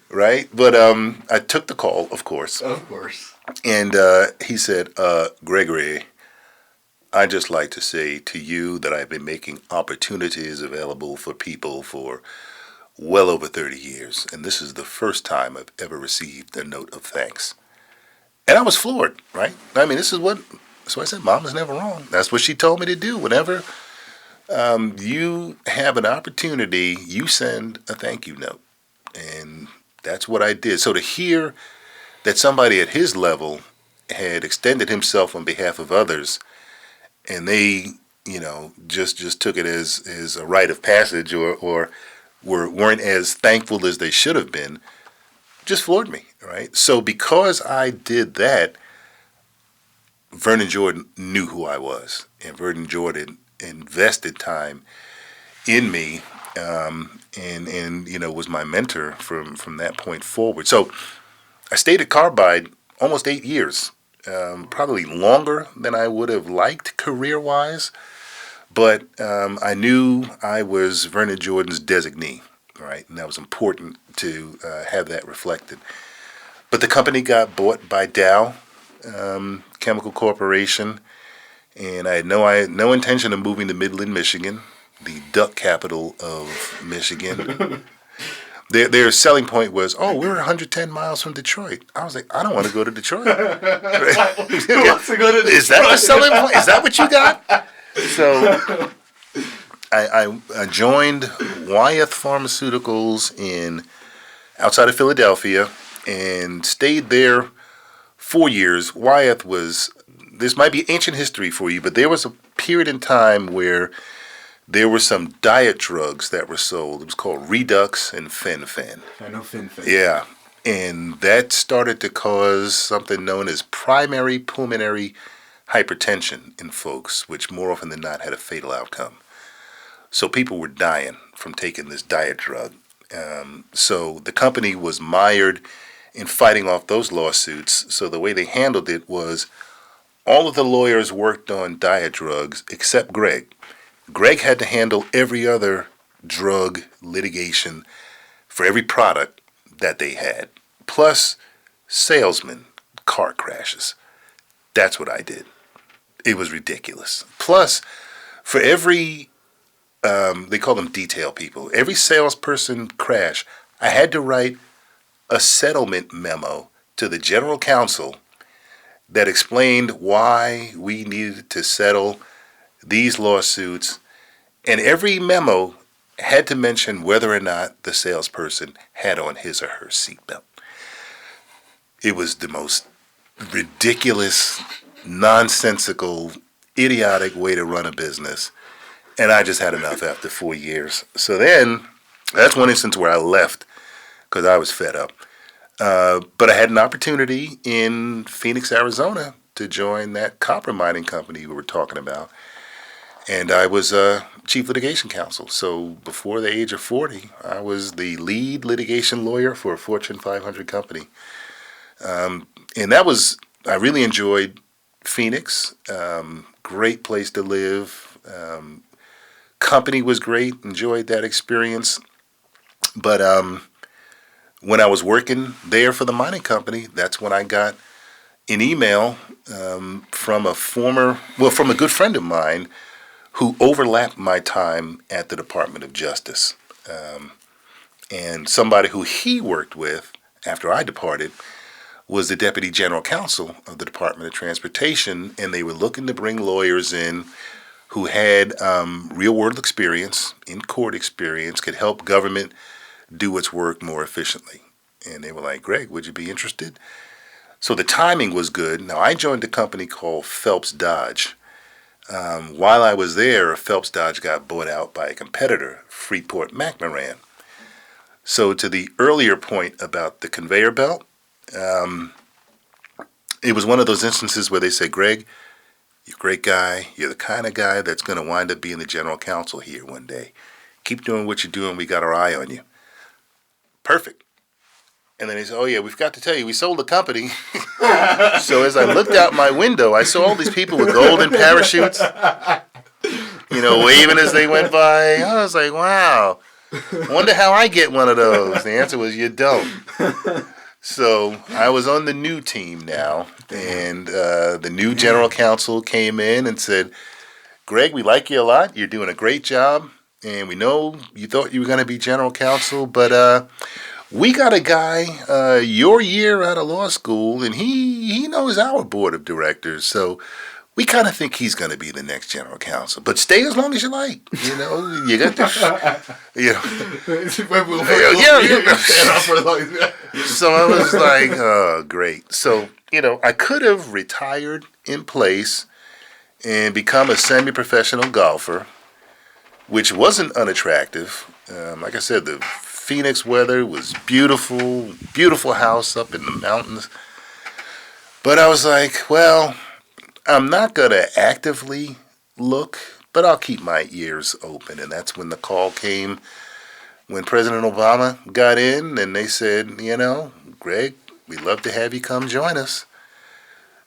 right? But I took the call, of course. Of course. And he said, "Gregory, I'd just like to say to you that I've been making opportunities available for people for well over 30 years, and this is the first time I've ever received a note of thanks." And I was floored, right? I mean, so I said, "Mama's never wrong." That's what she told me to do. Whenever you have an opportunity, you send a thank you note. And that's what I did. So to hear that somebody at his level had extended himself on behalf of others, and they, just took it as a rite of passage, or weren't as thankful as they should have been, just floored me, right? So because I did that, Vernon Jordan knew who I was, and Vernon Jordan invested time in me, and was my mentor from that point forward. So I stayed at Carbide almost 8 years, probably longer than I would have liked career-wise, but I knew I was Vernon Jordan's designee, right? And that was important to have that reflected. But the company got bought by Dow Chemical Corporation, and I had no intention of moving to Midland, Michigan, the duck capital of Michigan. Their selling point was, oh, we're 110 miles from Detroit. I was like, I don't want to go to Detroit. Who wants to go to Detroit? Is that the selling point? Is that what you got? So I joined Wyeth Pharmaceuticals outside of Philadelphia and stayed there 4 years. Wyeth this might be ancient history for you, but there was a period in time where there were some diet drugs that were sold. It was called Redux and Fen-Phen. I know Fen-Phen. Yeah. And that started to cause something known as primary pulmonary hypertension in folks, which more often than not had a fatal outcome. So people were dying from taking this diet drug. So the company was mired in fighting off those lawsuits. So the way they handled it was all of the lawyers worked on diet drugs except Greg. Greg had to handle every other drug litigation for every product that they had, plus salesmen, car crashes. That's what I did. It was ridiculous. Plus, for every, they call them detail people, every salesperson crash, I had to write a settlement memo to the general counsel that explained why we needed to settle these lawsuits, and every memo had to mention whether or not the salesperson had on his or her seatbelt. It was the most ridiculous, nonsensical, idiotic way to run a business, and I just had enough after 4 years. So then, that's one instance where I left because I was fed up. But I had an opportunity in Phoenix, Arizona to join that copper mining company we were talking about. And I was chief litigation counsel. So before the age of 40, I was the lead litigation lawyer for a Fortune 500 company. And I really enjoyed Phoenix. Great place to live. Company was great. Enjoyed that experience. But when I was working there for the mining company, that's when I got an email from a good friend of mine who overlapped my time at the Department of Justice. And somebody who he worked with after I departed was the Deputy General Counsel of the Department of Transportation, and they were looking to bring lawyers in who had real-world experience, in-court experience, could help government do its work more efficiently. And they were like, Greg, would you be interested? So the timing was good. Now, I joined a company called Phelps Dodge. While I was there, Phelps Dodge got bought out by a competitor, Freeport-McMoran. So to the earlier point about the conveyor belt, it was one of those instances where they said, Greg, you're a great guy. You're the kind of guy that's going to wind up being the general counsel here one day. Keep doing what you're doing. We got our eye on you. Perfect. And then he said, oh, yeah, we've got to tell you, we sold the company. So as I looked out my window, I saw all these people with golden parachutes, waving as they went by. I was like, wow, wonder how I get one of those. The answer was, you don't. So I was on the new team now, and the new general counsel came in and said, Greg, we like you a lot. You're doing a great job, and we know you thought you were going to be general counsel, but we got a guy your year out of law school, and he knows our board of directors, so we kind of think he's going to be the next general counsel. But stay as long as you like. You got to, So I was like, oh, great. So, I could have retired in place and become a semi-professional golfer, which wasn't unattractive. Like I said, the Phoenix weather was beautiful, beautiful house up in the mountains. But I was like, well, I'm not going to actively look, but I'll keep my ears open. And that's when the call came when President Obama got in and they said, Greg, we'd love to have you come join us.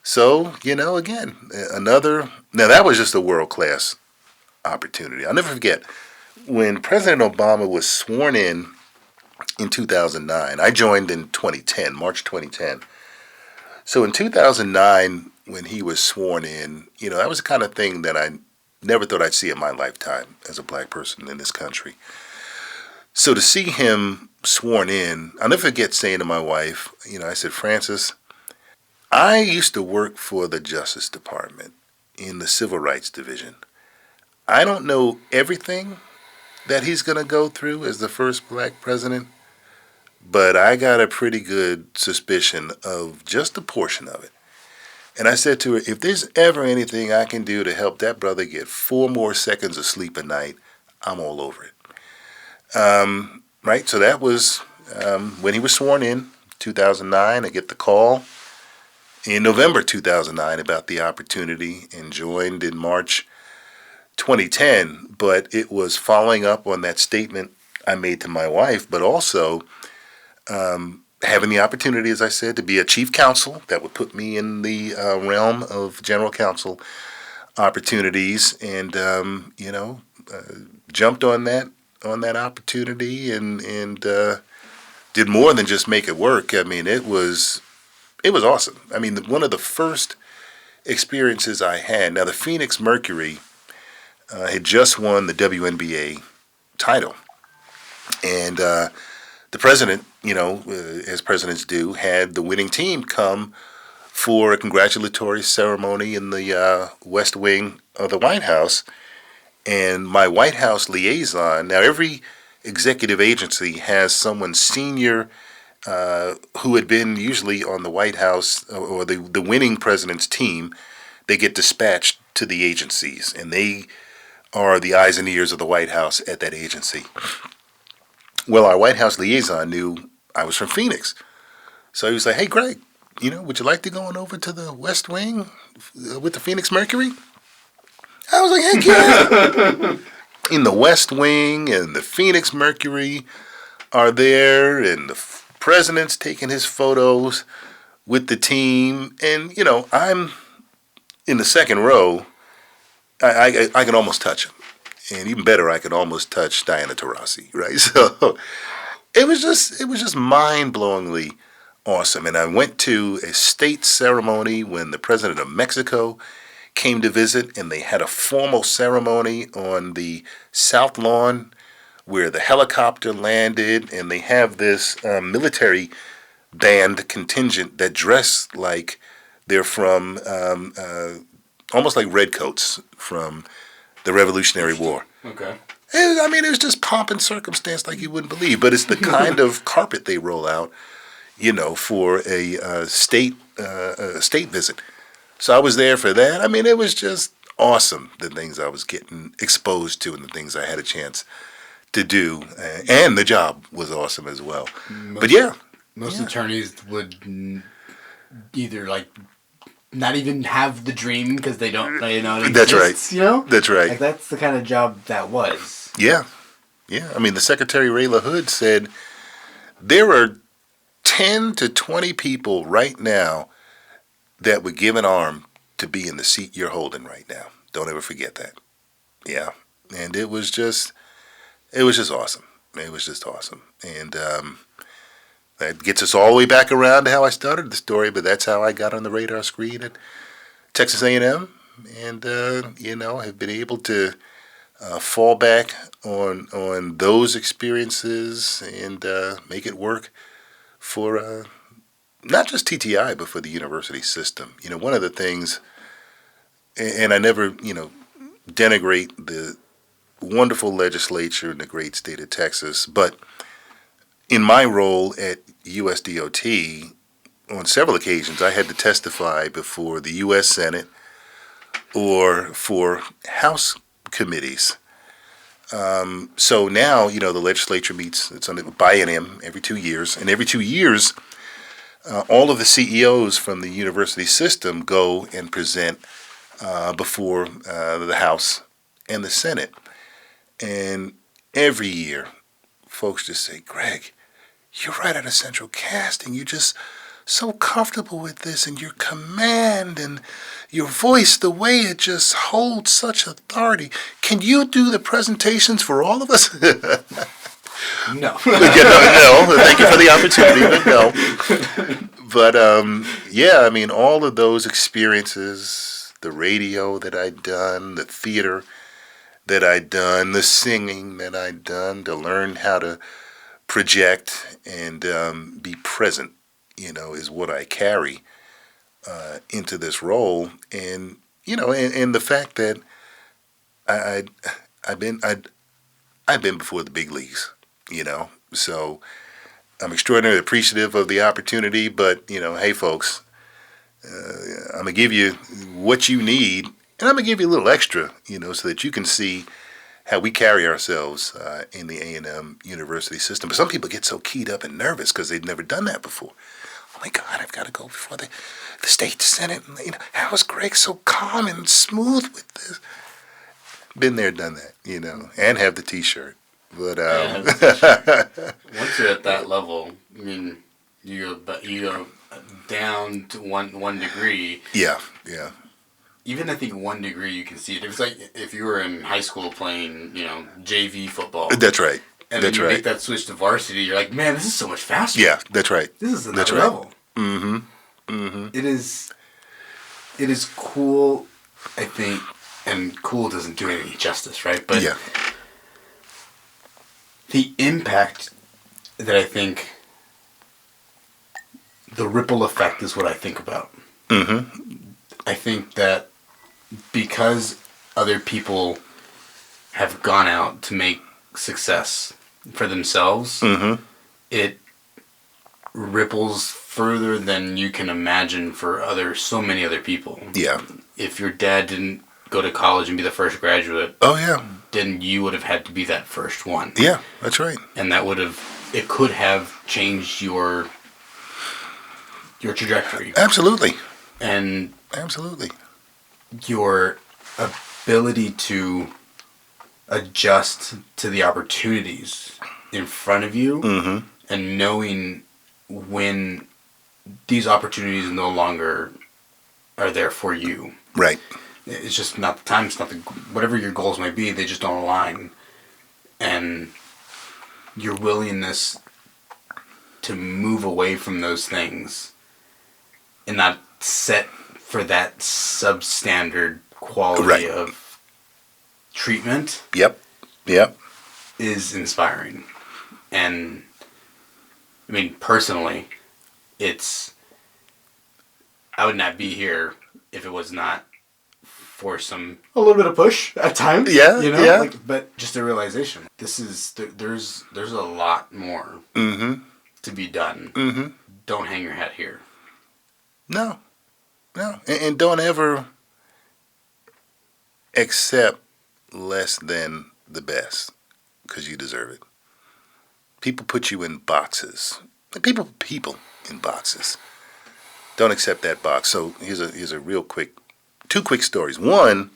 So, again, now that was just a world-class opportunity. I'll never forget when President Obama was sworn in 2009. I joined in 2010, March 2010. So in 2009, when he was sworn in, that was the kind of thing that I never thought I'd see in my lifetime as a black person in this country. So to see him sworn in, I'll never forget saying to my wife, I said, Frances, I used to work for the Justice Department in the Civil Rights Division. I don't know everything that he's going to go through as the first black president, but I got a pretty good suspicion of just a portion of it. And I said to her, if there's ever anything I can do to help that brother get 4 more seconds of sleep a night, I'm all over it. Right? So that was when he was sworn in, 2009. I get the call in November 2009 about the opportunity and joined in March 2010. But it was following up on that statement I made to my wife, but also having the opportunity, as I said, to be a chief counsel. That would put me in the realm of general counsel opportunities, and jumped on that opportunity and did more than just make it work. I mean, it was awesome. I mean, one of the first experiences I had. Now, the Phoenix Mercury had just won the WNBA title, and the president, as presidents do, had the winning team come for a congratulatory ceremony in the West Wing of the White House. And my White House liaison, now every executive agency has someone senior who had been usually on the White House or the winning president's team. They get dispatched to the agencies, and they are the eyes and ears of the White House at that agency. Well, our White House liaison knew I was from Phoenix. So he was like, hey, Greg, would you like to go on over to the West Wing with the Phoenix Mercury? I was like, heck yeah. In the West Wing, and the Phoenix Mercury are there, and the president's taking his photos with the team. And, I'm in the second row. I can almost touch him. And even better, I could almost touch Diana Taurasi, right? So it was just mind-blowingly awesome. And I went to a state ceremony when the president of Mexico came to visit, and they had a formal ceremony on the South Lawn where the helicopter landed, and they have this military band contingent that dress like they're from almost like redcoats from the Revolutionary War. Okay. It was just pomp and circumstance like you wouldn't believe, but it's the kind of carpet they roll out, for a state visit. So I was there for that. I mean, it was just awesome, the things I was getting exposed to and the things I had a chance to do. And the job was awesome as well. Most attorneys would either not even have the dream because they don't, it That's exists, right. That's right. Like, that's the kind of job that was. Yeah. Yeah. I mean, the Secretary Ray LaHood said there are 10 to 20 people right now that would give an arm to be in the seat you're holding right now. Don't ever forget that. Yeah. And it was just awesome. It was just awesome. And that gets us all the way back around to how I started the story, but that's how I got on the radar screen at Texas A&M, and have been able to fall back on those experiences and make it work for not just TTI, but for the university system. One of the things, and I never, denigrate the wonderful legislature in the great state of Texas, but in my role at USDOT, on several occasions, I had to testify before the U.S. Senate or for House committees. So now, the legislature meets, it's on the biennium every 2 years, and every 2 years, all of the CEOs from the university system go and present before the House and the Senate. And every year, folks just say, Greg, you're right out of Central Casting. You're just so comfortable with this, and your command and your voice, the way it just holds such authority. Can you do the presentations for all of us? No. No. Thank you for the opportunity, but no. But I mean, all of those experiences, the radio that I'd done, the theater that I'd done, the singing that I'd done, to learn how to project and be present, is what I carry into this role. And, and the fact that I, I've been before the big leagues, so I'm extraordinarily appreciative of the opportunity, but, hey folks, I'm going to give you what you need, and I'm going to give you a little extra, so that you can see how we carry ourselves in the A&M University system. But some people get so keyed up and nervous because they've never done that before. Oh my God, I've got to go before the state senate. And, how is Greg so calm and smooth with this? Been there, done that, and have the T-shirt. But once you're at that level, I mean, you go down to one degree. Yeah. Even I think 1 degree you can see it. It's like if you were in high school playing, JV football. That's right. And then you make that switch to varsity. You're like, man, this is so much faster. Yeah, that's right. This is another level. Mm-hmm. Mm-hmm. It is cool, I think, and cool doesn't do any justice, right? But yeah. The impact that I think, the ripple effect is what I think about. Mm-hmm. I think that because other people have gone out to make success for themselves, mm-hmm. it ripples further than you can imagine for so many other people. Yeah. If your dad didn't go to college and be the first graduate, oh yeah, then you would have had to be that first one. Yeah, that's right. And it could have changed your trajectory. Absolutely. And absolutely, your ability to adjust to the opportunities in front of you, mm-hmm. and knowing when these opportunities no longer are there for you. Right. It's just not the time. It's not whatever your goals might be. They just don't align, and your willingness to move away from those things and not set for that substandard quality right. of treatment. Yep. Is inspiring. And I mean, personally, I would not be here if it was not for a little bit of push at times. Yeah. Yeah. But just a realization. There's a lot more mm-hmm. to be done. Mm-hmm. Don't hang your hat here. No. And don't ever accept less than the best, because you deserve it. People put you in boxes. People in boxes. Don't accept that box. So here's a real quick, 2 quick stories. One,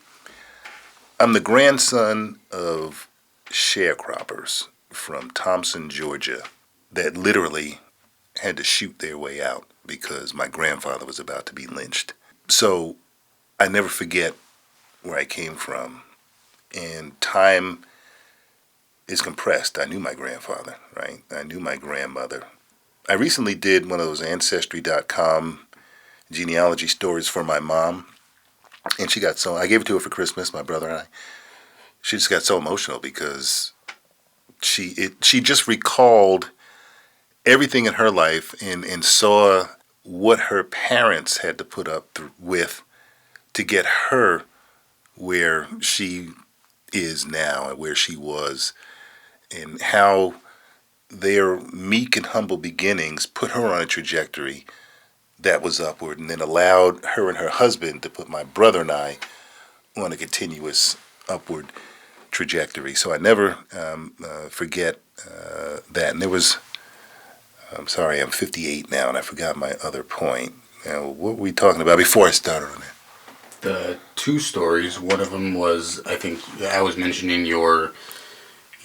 I'm the grandson of sharecroppers from Thompson, Georgia, that literally had to shoot their way out because my grandfather was about to be lynched. So I never forget where I came from, and time is compressed. I knew my grandfather, right? I knew my grandmother. I recently did one of those Ancestry.com genealogy stories for my mom, and I gave it to her for Christmas, my brother and I. She just got so emotional because she just recalled everything in her life and saw what her parents had to put up with to get her where she is now and where she was, and how their meek and humble beginnings put her on a trajectory that was upward, and then allowed her and her husband to put my brother and I on a continuous upward trajectory. So I never forget that. And there was, I'm sorry, I'm 58 now, and I forgot my other point. What were we talking about before I started on that? The 2 stories. One of them was, I think, I was mentioning your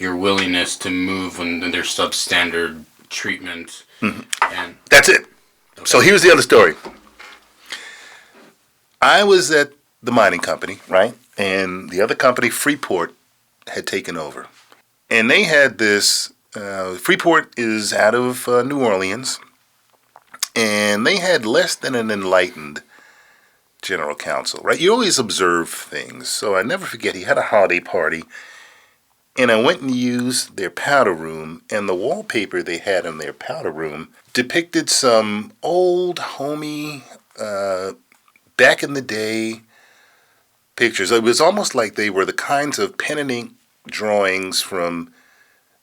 willingness to move when there's substandard treatment. Mm-hmm. And that's it. Okay. So here's the other story. I was at the mining company, right? And the other company, Freeport, had taken over. And they had this, Freeport is out of New Orleans, and they had less than an enlightened general counsel, right? You always observe things. So I never forget, he had a holiday party, And I went and used their powder room, and the wallpaper they had in their powder room depicted some old, homey, back in the day pictures. It was almost like they were the kinds of pen and ink drawings from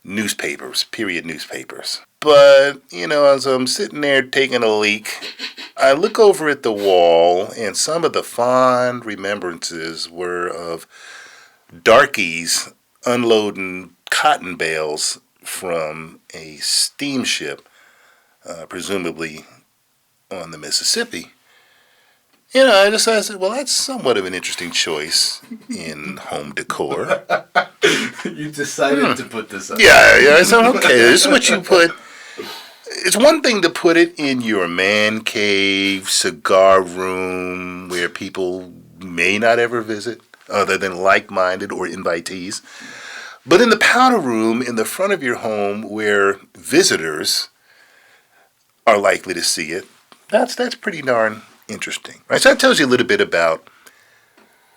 newspapers, period newspapers. But, as I'm sitting there taking a leak, I look over at the wall, and some of the fond remembrances were of darkies unloading cotton bales from a steamship, presumably on the Mississippi. I said, well, that's somewhat of an interesting choice in home decor. You decided to put this up. Yeah, I said, okay, this is what you put. It's one thing to put it in your man cave, cigar room, where people may not ever visit, other than like-minded or invitees. But in the powder room in the front of your home where visitors are likely to see it, that's pretty darn interesting. Right? So that tells you a little bit about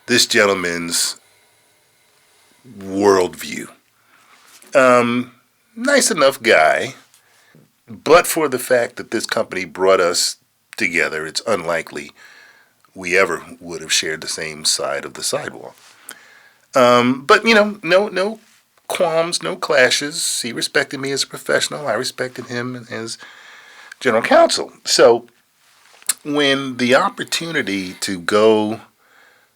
this gentleman's worldview. Nice enough guy, but for the fact that this company brought us together, it's unlikely we ever would have shared the same side of the sidewalk. But, no qualms, no clashes. He respected me as a professional. I respected him as general counsel. So when the opportunity to go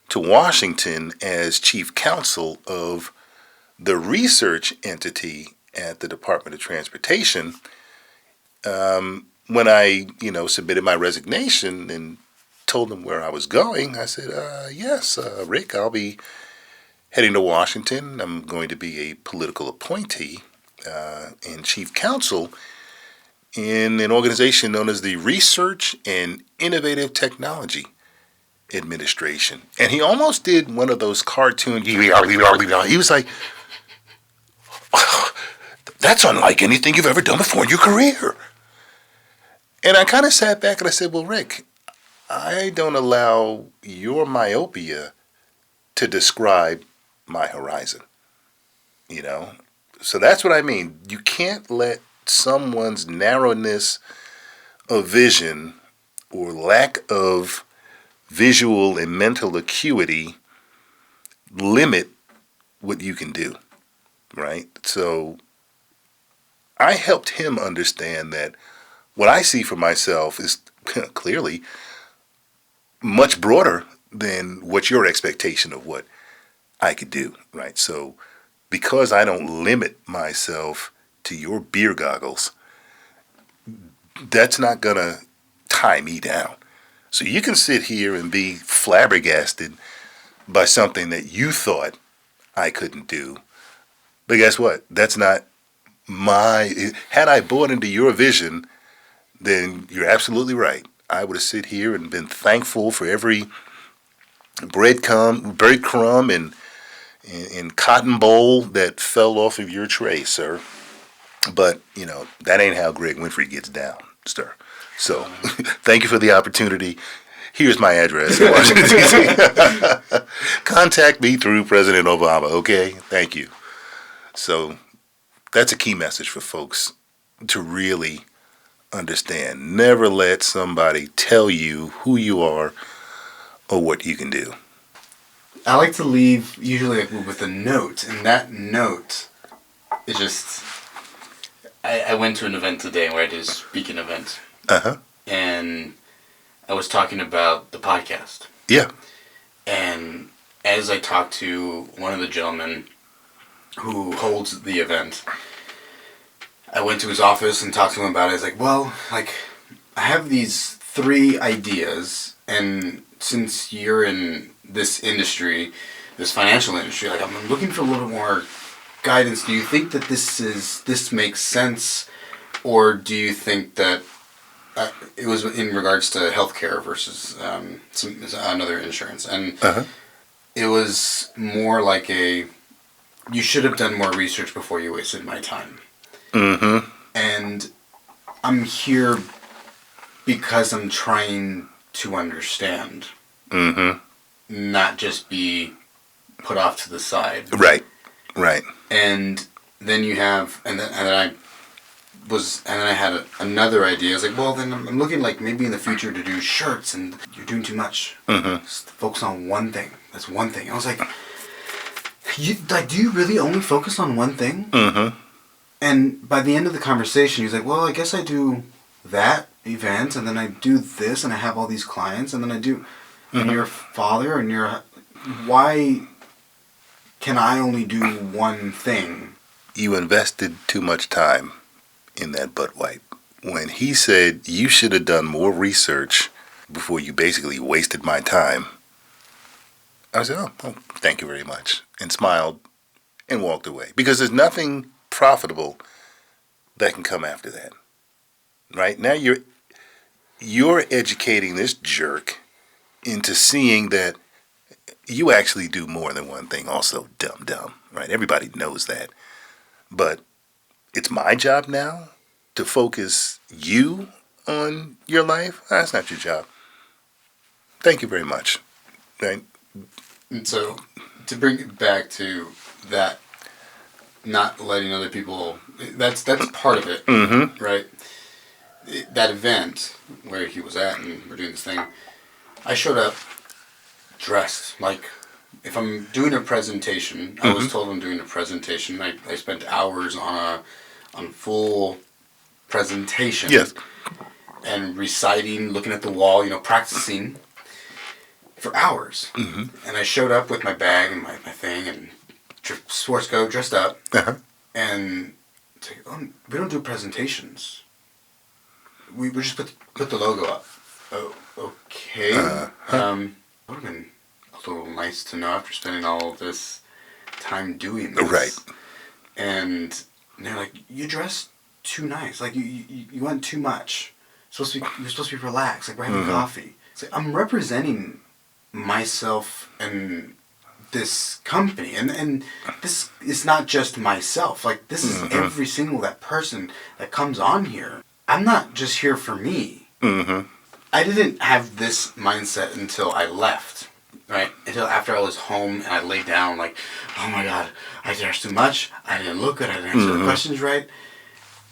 to Washington as chief counsel of the research entity at the Department of Transportation, when I, submitted my resignation and told them where I was going, I said, yes, Rick, I'll be heading to Washington. I'm going to be a political appointee and chief counsel in an organization known as the Research and Innovative Technology Administration. And he almost did one of those cartoons. He was like, that's unlike anything you've ever done before in your career. And I kind of sat back and I said, well, Rick, I don't allow your myopia to describe my horizon. So that's what I mean. You can't let someone's narrowness of vision or lack of visual and mental acuity limit what you can do, right? So I helped him understand that what I see for myself is clearly much broader than what your expectation of what I could do, right? So because I don't limit myself to your beer goggles, that's not going to tie me down. So you can sit here and be flabbergasted by something that you thought I couldn't do. But guess what? That's not had I bought into your vision, then you're absolutely right. I would have sit here and been thankful for every breadcrumb and cotton bowl that fell off of your tray, sir. But, that ain't how Greg Winfree gets down, sir. So, thank you for the opportunity. Here's my address in Washington, D.C. Contact me through President Obama, okay? Thank you. So, that's a key message for folks to really understand. Never let somebody tell you who you are or what you can do. I like to leave usually with a note, and that note is just... I went to an event today where I did a speaking event. Uh-huh. And I was talking about the podcast. Yeah. And as I talked to one of the gentlemen who holds the event, I went to his office and talked to him about it. I was like, well, I have these 3 ideas, and since you're in this industry, this financial industry, I'm looking for a little more guidance. Do you think that this makes sense, or do you think that it was in regards to healthcare versus another insurance? And it was more like you should have done more research before you wasted my time. Mm-hmm. And I'm here because I'm trying to understand, not just be put off to the side. Right. Right. And then you have, and then I had another idea. I was like, well, then I'm looking like maybe in the future to do shirts, and you're doing too much. Just focus on one thing. That's one thing. I was like, do you really only focus on one thing? And by the end of the conversation, he was like, well, I guess I do that event, and then I do this, and I have all these clients, and then I do, and you're a father, and why can I only do one thing? You invested too much time in that butt wipe. When he said you should have done more research before you basically wasted my time, I said, oh, thank you very much, and smiled and walked away. Because there's nothing profitable that can come after that. Right? Now you're educating this jerk into seeing that you actually do more than one thing. Also, dumb, right? Everybody knows that. But it's my job now to focus you on your life. That's not your job. Thank you very much. Right? And so, to bring it back to that, not letting other people, that's part of it, right? That event where he was at and we're doing this thing, I showed up dressed. Like, if I'm doing a presentation, I was told I'm doing a presentation. I spent hours on full presentation. Yes. And reciting, looking at the wall, practicing for hours. And I showed up with my bag and my thing and sports coat, dressed up. And it's like, oh, we don't do presentations. We just put the logo up. Oh, okay. Would have been a little nice to know after spending all of this time doing this. Right. And they're like, you dressed too nice. Like, you went too much. You're supposed to be relaxed. Like, we're having coffee. It's like, I'm representing myself and this company. And this is not just myself. Like, this is every single that person that comes on here. I'm not just here for me. I didn't have this mindset until I left, right? Until after I was home and I laid down, like, oh my God, I dressed too much. I didn't look good. I didn't answer the questions right.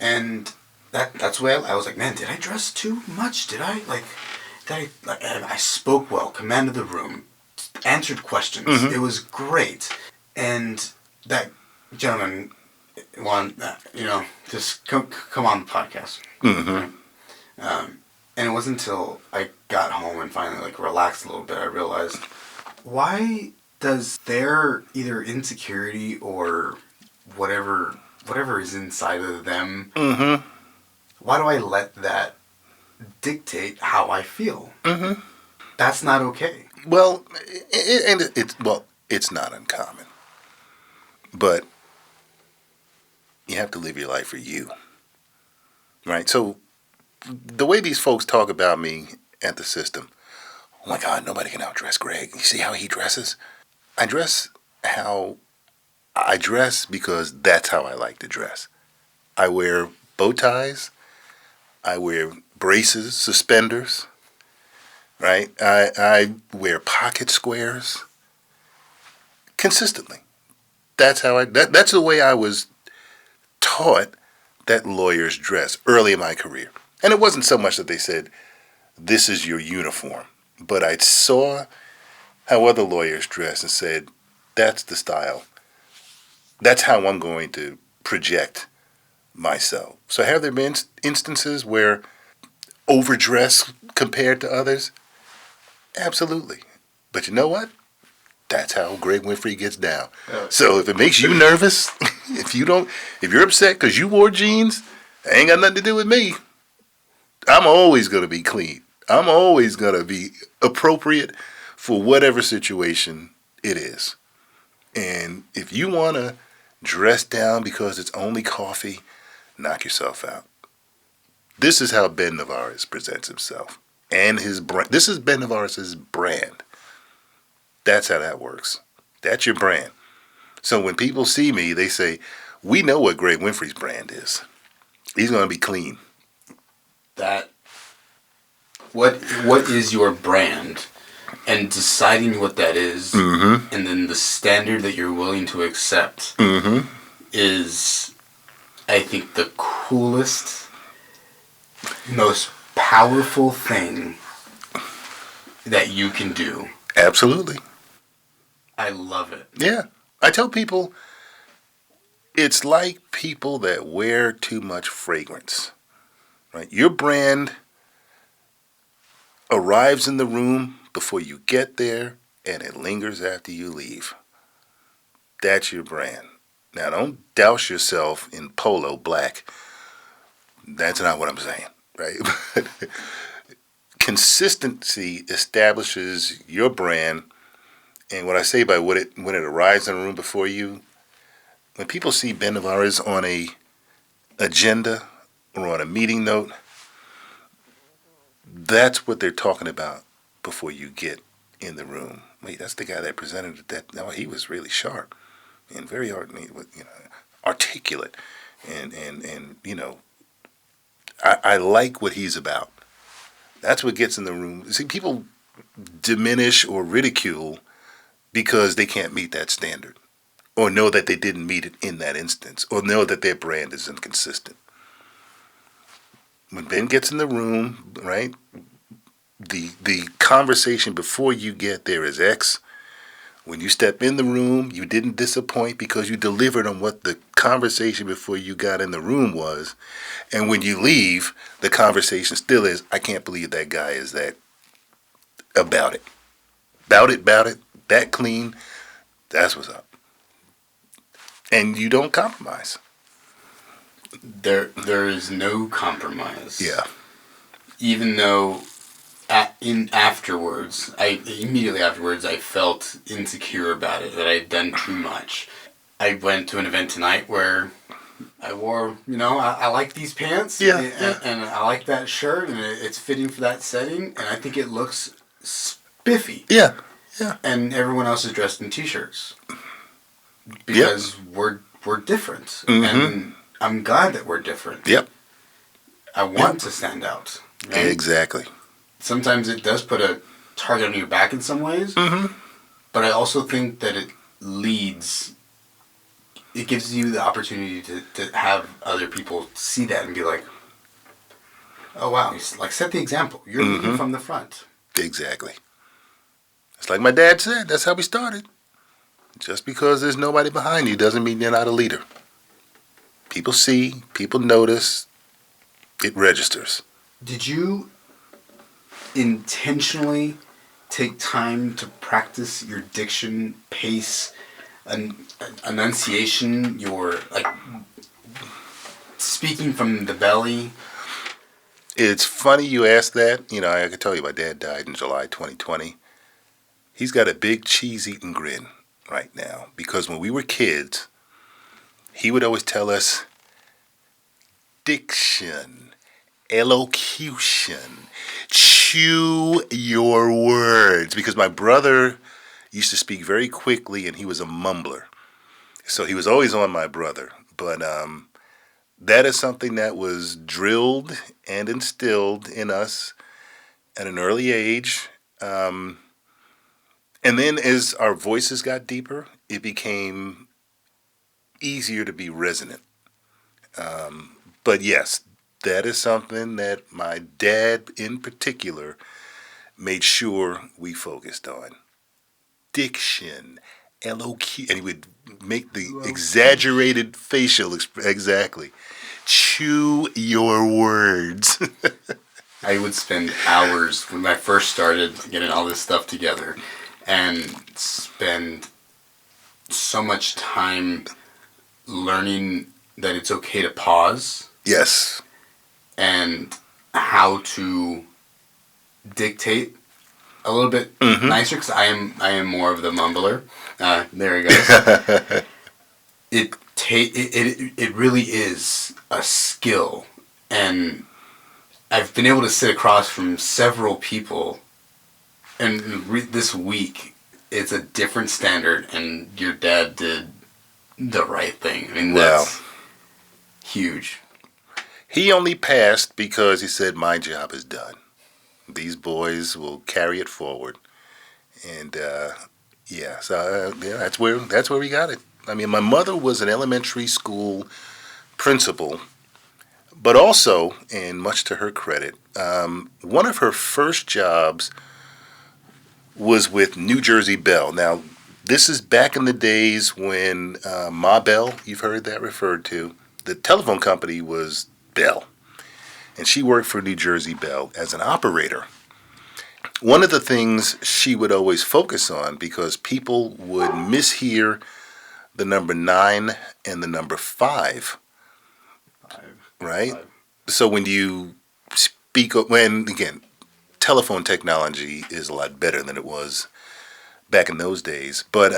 And that's the way I was like, man, did I dress too much? I spoke well, commanded the room, answered questions. It was great. And that gentleman just come on the podcast. And it wasn't until I got home and finally relaxed a little bit, I realized, why does their either insecurity or whatever is inside of them, why do I let that dictate how I feel? That's not okay. Well, it's not uncommon, but you have to live your life for you, right? So the way these folks talk about me at the system, oh my God, nobody can outdress Greg. You see how he dresses? I dress how I dress because that's how I like to dress. I wear bow ties. I wear braces, suspenders, right? I wear pocket squares consistently. That's the way I was taught that lawyers dress early in my career. And it wasn't so much that they said, this is your uniform. But I saw how other lawyers dress and said, that's the style. That's how I'm going to project myself. So have there been instances where overdress compared to others? Absolutely. But you know what? That's how Greg Winfree gets down. So if it makes you nervous, if you're upset because you wore jeans, it ain't got nothing to do with me. I'm always going to be clean. I'm always going to be appropriate for whatever situation it is. And if you want to dress down because it's only coffee, knock yourself out. This is how Ben Navarez presents himself. And his brand. This is Ben Navarez's brand. That's how that works. That's your brand. So when people see me, they say, we know what Greg Winfree's brand is. He's going to be clean. What is your brand? And deciding what that is, Mm-hmm. and then the standard that you're willing to accept Mm-hmm. is, I think, the coolest, most powerful thing that you can do. Absolutely. I love it. Yeah. I tell people it's like people that wear too much fragrance. Right? Your brand arrives in the room before you get there, and it lingers after you leave. That's your brand. Now, don't douse yourself in polo black. That's not what I'm saying, right? Consistency establishes your brand, and what I say by when it arrives in the room before you, when people see Ben Navarez on a agenda or on a meeting note, that's what they're talking about before you get in the room. Wait, that's the guy that presented that. No, he was really sharp and very articulate, and I like what he's about. That's what gets in the room. See, people diminish or ridicule because they can't meet that standard, or know that they didn't meet it in that instance, or know that their brand is inconsistent. When Ben gets in the room, right, the conversation before you get there is X. When you step in the room, you didn't disappoint because you delivered on what the conversation before you got in the room was. And when you leave, the conversation still is, I can't believe that guy is that about it. About it, that clean, that's what's up. And you don't compromise. There is no compromise. Yeah. Even though immediately afterwards, I felt insecure about it, that I had done too much. I went to an event tonight where I wore, I like these pants, and I like that shirt, and it's fitting for that setting, and I think it looks spiffy. Yeah. And everyone else is dressed in t-shirts because we're different, Mm-hmm. and I'm glad that we're different. Yep. I want to stand out. Right? Exactly. Sometimes it does put a target on your back in some ways, Mm-hmm. but I also think that it gives you the opportunity to have other people see that and be like, oh wow, like set the example. You're leading from the front. Exactly. It's like my dad said, that's how we started. Just because there's nobody behind you doesn't mean you're not a leader. People see, people notice, it registers. Did you intentionally take time to practice your diction, pace, enunciation, your speaking from the belly? It's funny you ask that. I can tell you my dad died in July 2020. He's got a big cheese-eating grin right now because when we were kids, he would always tell us diction, elocution, chew your words, because my brother used to speak very quickly and he was a mumbler. So he was always on my brother. But that is something that was drilled and instilled in us at an early age. And then as our voices got deeper, it became easier to be resonant. But yes, that is something that my dad in particular made sure we focused on. Diction, elocution, and he would make the exaggerated facial exactly. Chew your words. I would spend hours when I first started getting all this stuff together and spend so much time learning that it's okay to pause. Yes. And how to dictate a little bit nicer, because I am more of the mumbler. There he goes. It really is a skill, and I've been able to sit across from several people, and this week it's a different standard, and your dad did the right thing. I mean, that's huge. He only passed because he said, my job is done. These boys will carry it forward. And that's where we got it. I mean, my mother was an elementary school principal, but also, and much to her credit, one of her first jobs was with New Jersey Bell. Now, this is back in the days when Ma Bell, you've heard that referred to. The telephone company was Bell, and she worked for New Jersey Bell as an operator. One of the things she would always focus on, because people would mishear the number 9 and the number 5, right? Five. So when you when again, telephone technology is a lot better than it was back in those days. But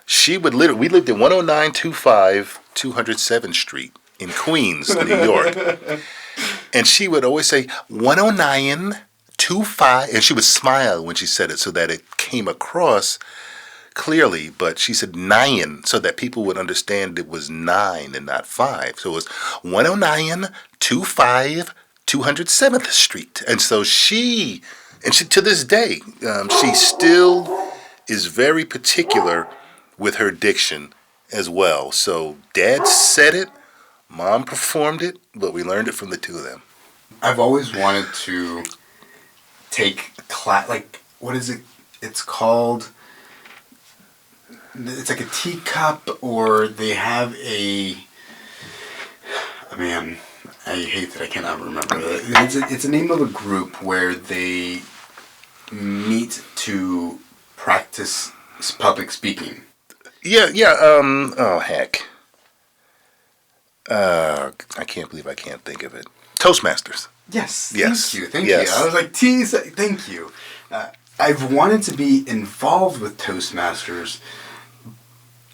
she would literally, we lived at 10925 207th Street in Queens, New York. And she would always say 10925, and she would smile when she said it so that it came across clearly. But she said 9 so that people would understand it was 9 and not 5. So it was 10925 207th Street. And so she to this day, she still is very particular with her diction as well. So Dad said it, Mom performed it, but we learned it from the two of them. I've always wanted to take class, like, what is it? It's called, it's like a teacup, or they have man, I hate that I cannot remember. It's a name of a group where they meet to practice public speaking. Yeah. Oh heck. I can't believe I can't think of it. Toastmasters. Yes. Yes. Thank you. I was like, thank you. I've wanted to be involved with Toastmasters,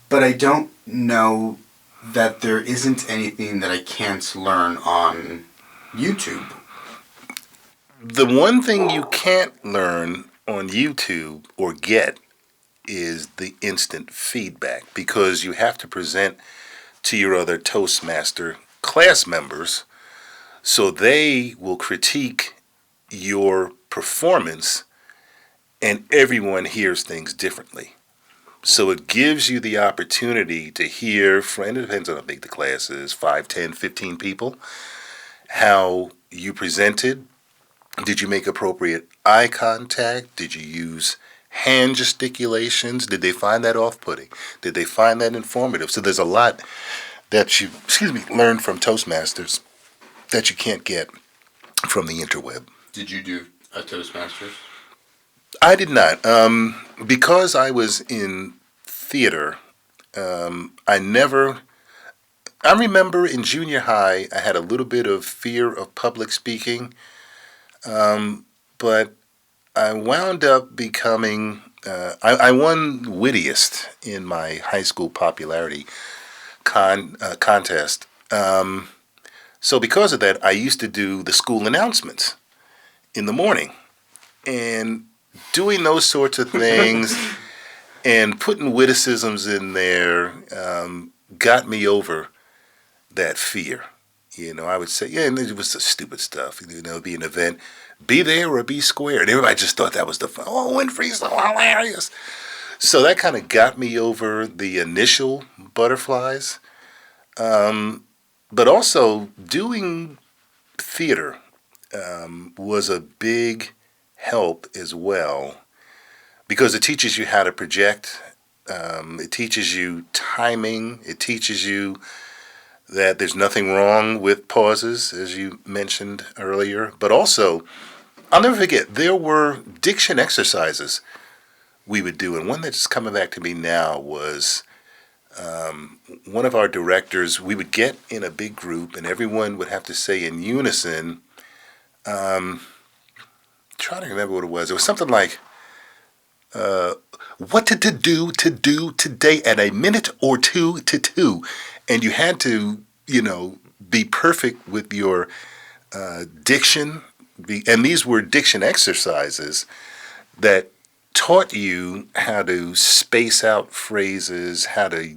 but I don't know that there isn't anything that I can't learn on YouTube. The one thing you can't learn on YouTube or get is the instant feedback, because you have to present to your other Toastmaster class members so they will critique your performance, and everyone hears things differently. So it gives you the opportunity to hear, and it depends on how big the class is, 5, 10, 15 people, how you presented. Did you make appropriate eye contact? Did you use hand gesticulations? Did they find that off-putting? Did they find that informative? So there's a lot that you, learn from Toastmasters that you can't get from the interweb. Did you do a Toastmasters? I did not. Because I was in theater, I remember in junior high, I had a little bit of fear of public speaking, but I wound up becoming, I won wittiest in my high school popularity contest. So because of that, I used to do the school announcements in the morning. And doing those sorts of things and putting witticisms in there got me over that fear. I would say, and it was the stupid stuff. Be an event, be there or be square. And everybody just thought that was the fun. Oh, Winfree's so hilarious. So that kind of got me over the initial butterflies. But also doing theater was a big help as well, because it teaches you how to project. It teaches you timing. It teaches you that there's nothing wrong with pauses, as you mentioned earlier. But also, I'll never forget, there were diction exercises we would do. And one that's coming back to me now was one of our directors, we would get in a big group and everyone would have to say in unison, trying to remember what it was. It was something like, what to do today at a minute or two to two. And you had to, be perfect with your diction. And these were diction exercises that taught you how to space out phrases, how to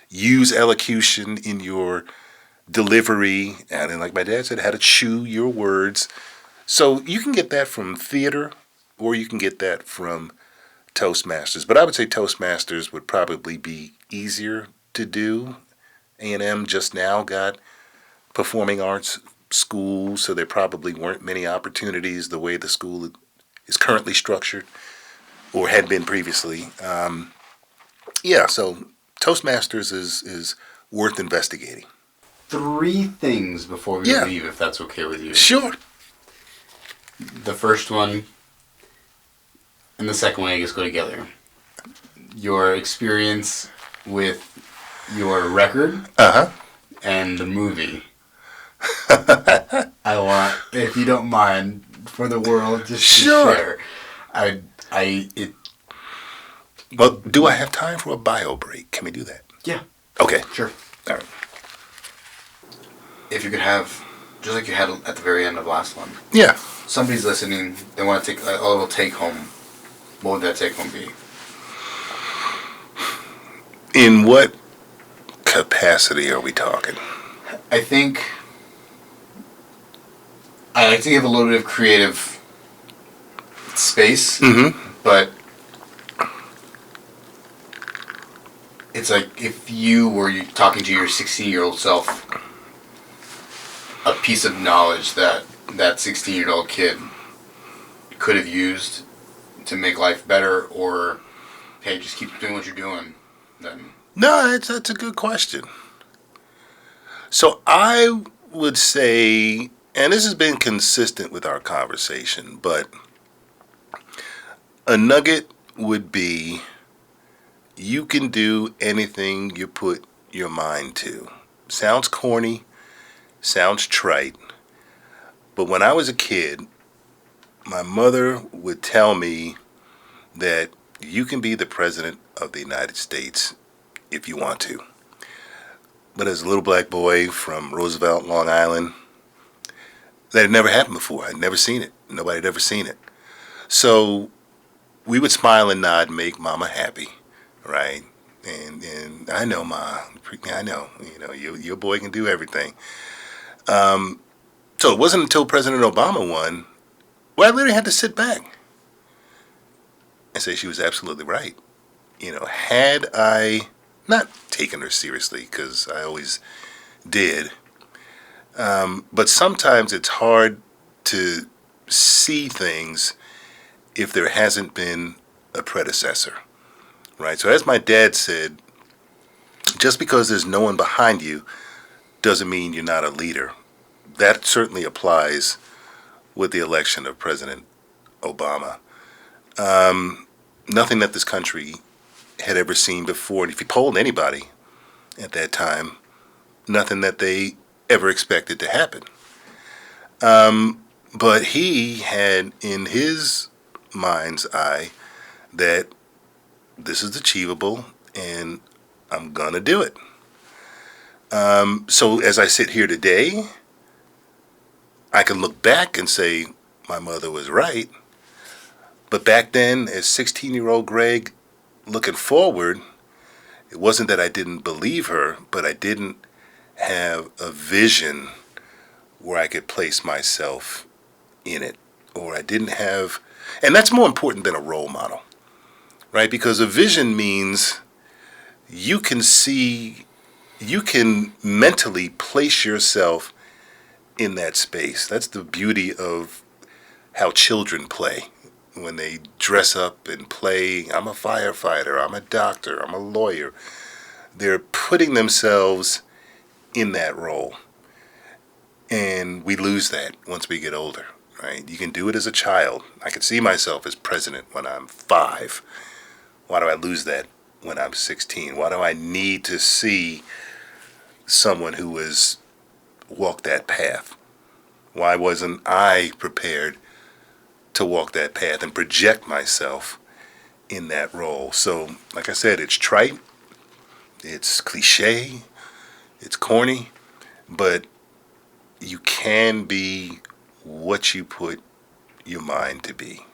use elocution in your delivery, and then, like my dad said, how to chew your words. So you can get that from theater, or you can get that from Toastmasters. But I would say Toastmasters would probably be easier to do. A&M just now got performing arts schools, so there probably weren't many opportunities the way the school is currently structured or had been previously. So Toastmasters is worth investigating. 3 things before we leave, if that's okay with you. Sure. The first one and the second one, I guess, go together. Your experience with your record and the movie. I want, if you don't mind, for the world just to share. Well, do I have time for a bio break? Can we do that? Yeah. Okay. Sure. All right. If you could have, just like you had at the very end of last one. Yeah. Somebody's listening, they want to take a little take home. What would that take home be? In what capacity are we talking? I think I like to give a little bit of creative space, but it's like if you were talking to your 16-year-old self, a piece of knowledge that 16-year-old kid could have used to make life better, or hey, just keep doing what you're doing. Then No, that's a good question. So I would say, and this has been consistent with our conversation, but a nugget would be you can do anything you put your mind to. Sounds corny, sounds trite, but when I was a kid, my mother would tell me that you can be the president of the United States if you want to. But as a little black boy from Roosevelt, Long Island, that had never happened before. I'd never seen it. Nobody had ever seen it. So we would smile and nod and make Mama happy, right? And I know, Ma. I know. Your boy can do everything. So it wasn't until President Obama won where I literally had to sit back and say she was absolutely right. Had I not taken her seriously, because I always did, but sometimes it's hard to see things if there hasn't been a predecessor, right? So as my dad said, just because there's no one behind you doesn't mean you're not a leader. That certainly applies with the election of President Obama. Nothing that this country had ever seen before. And if you polled anybody at that time, nothing that they ever expected to happen. But he had in his mind's eye that this is achievable and I'm going to do it. So as I sit here today, I can look back and say my mother was right. But back then, as 16-year-old Greg, looking forward, it wasn't that I didn't believe her, but I didn't have a vision where I could place myself in it. Or I didn't have, and that's more important than a role model, right? Because a vision means you can see, you can mentally place yourself in that space. That's the beauty of how children play. When they dress up and play, I'm a firefighter, I'm a doctor, I'm a lawyer, they're putting themselves in that role. And we lose that once we get older, right? You can do it as a child. I can see myself as president when I'm 5. Why do I lose that when I'm 16? Why do I need to see someone who has walked that path? Why wasn't I prepared to walk that path and project myself in that role? So, like I said, it's trite, it's cliche, it's corny, but you can be what you put your mind to be.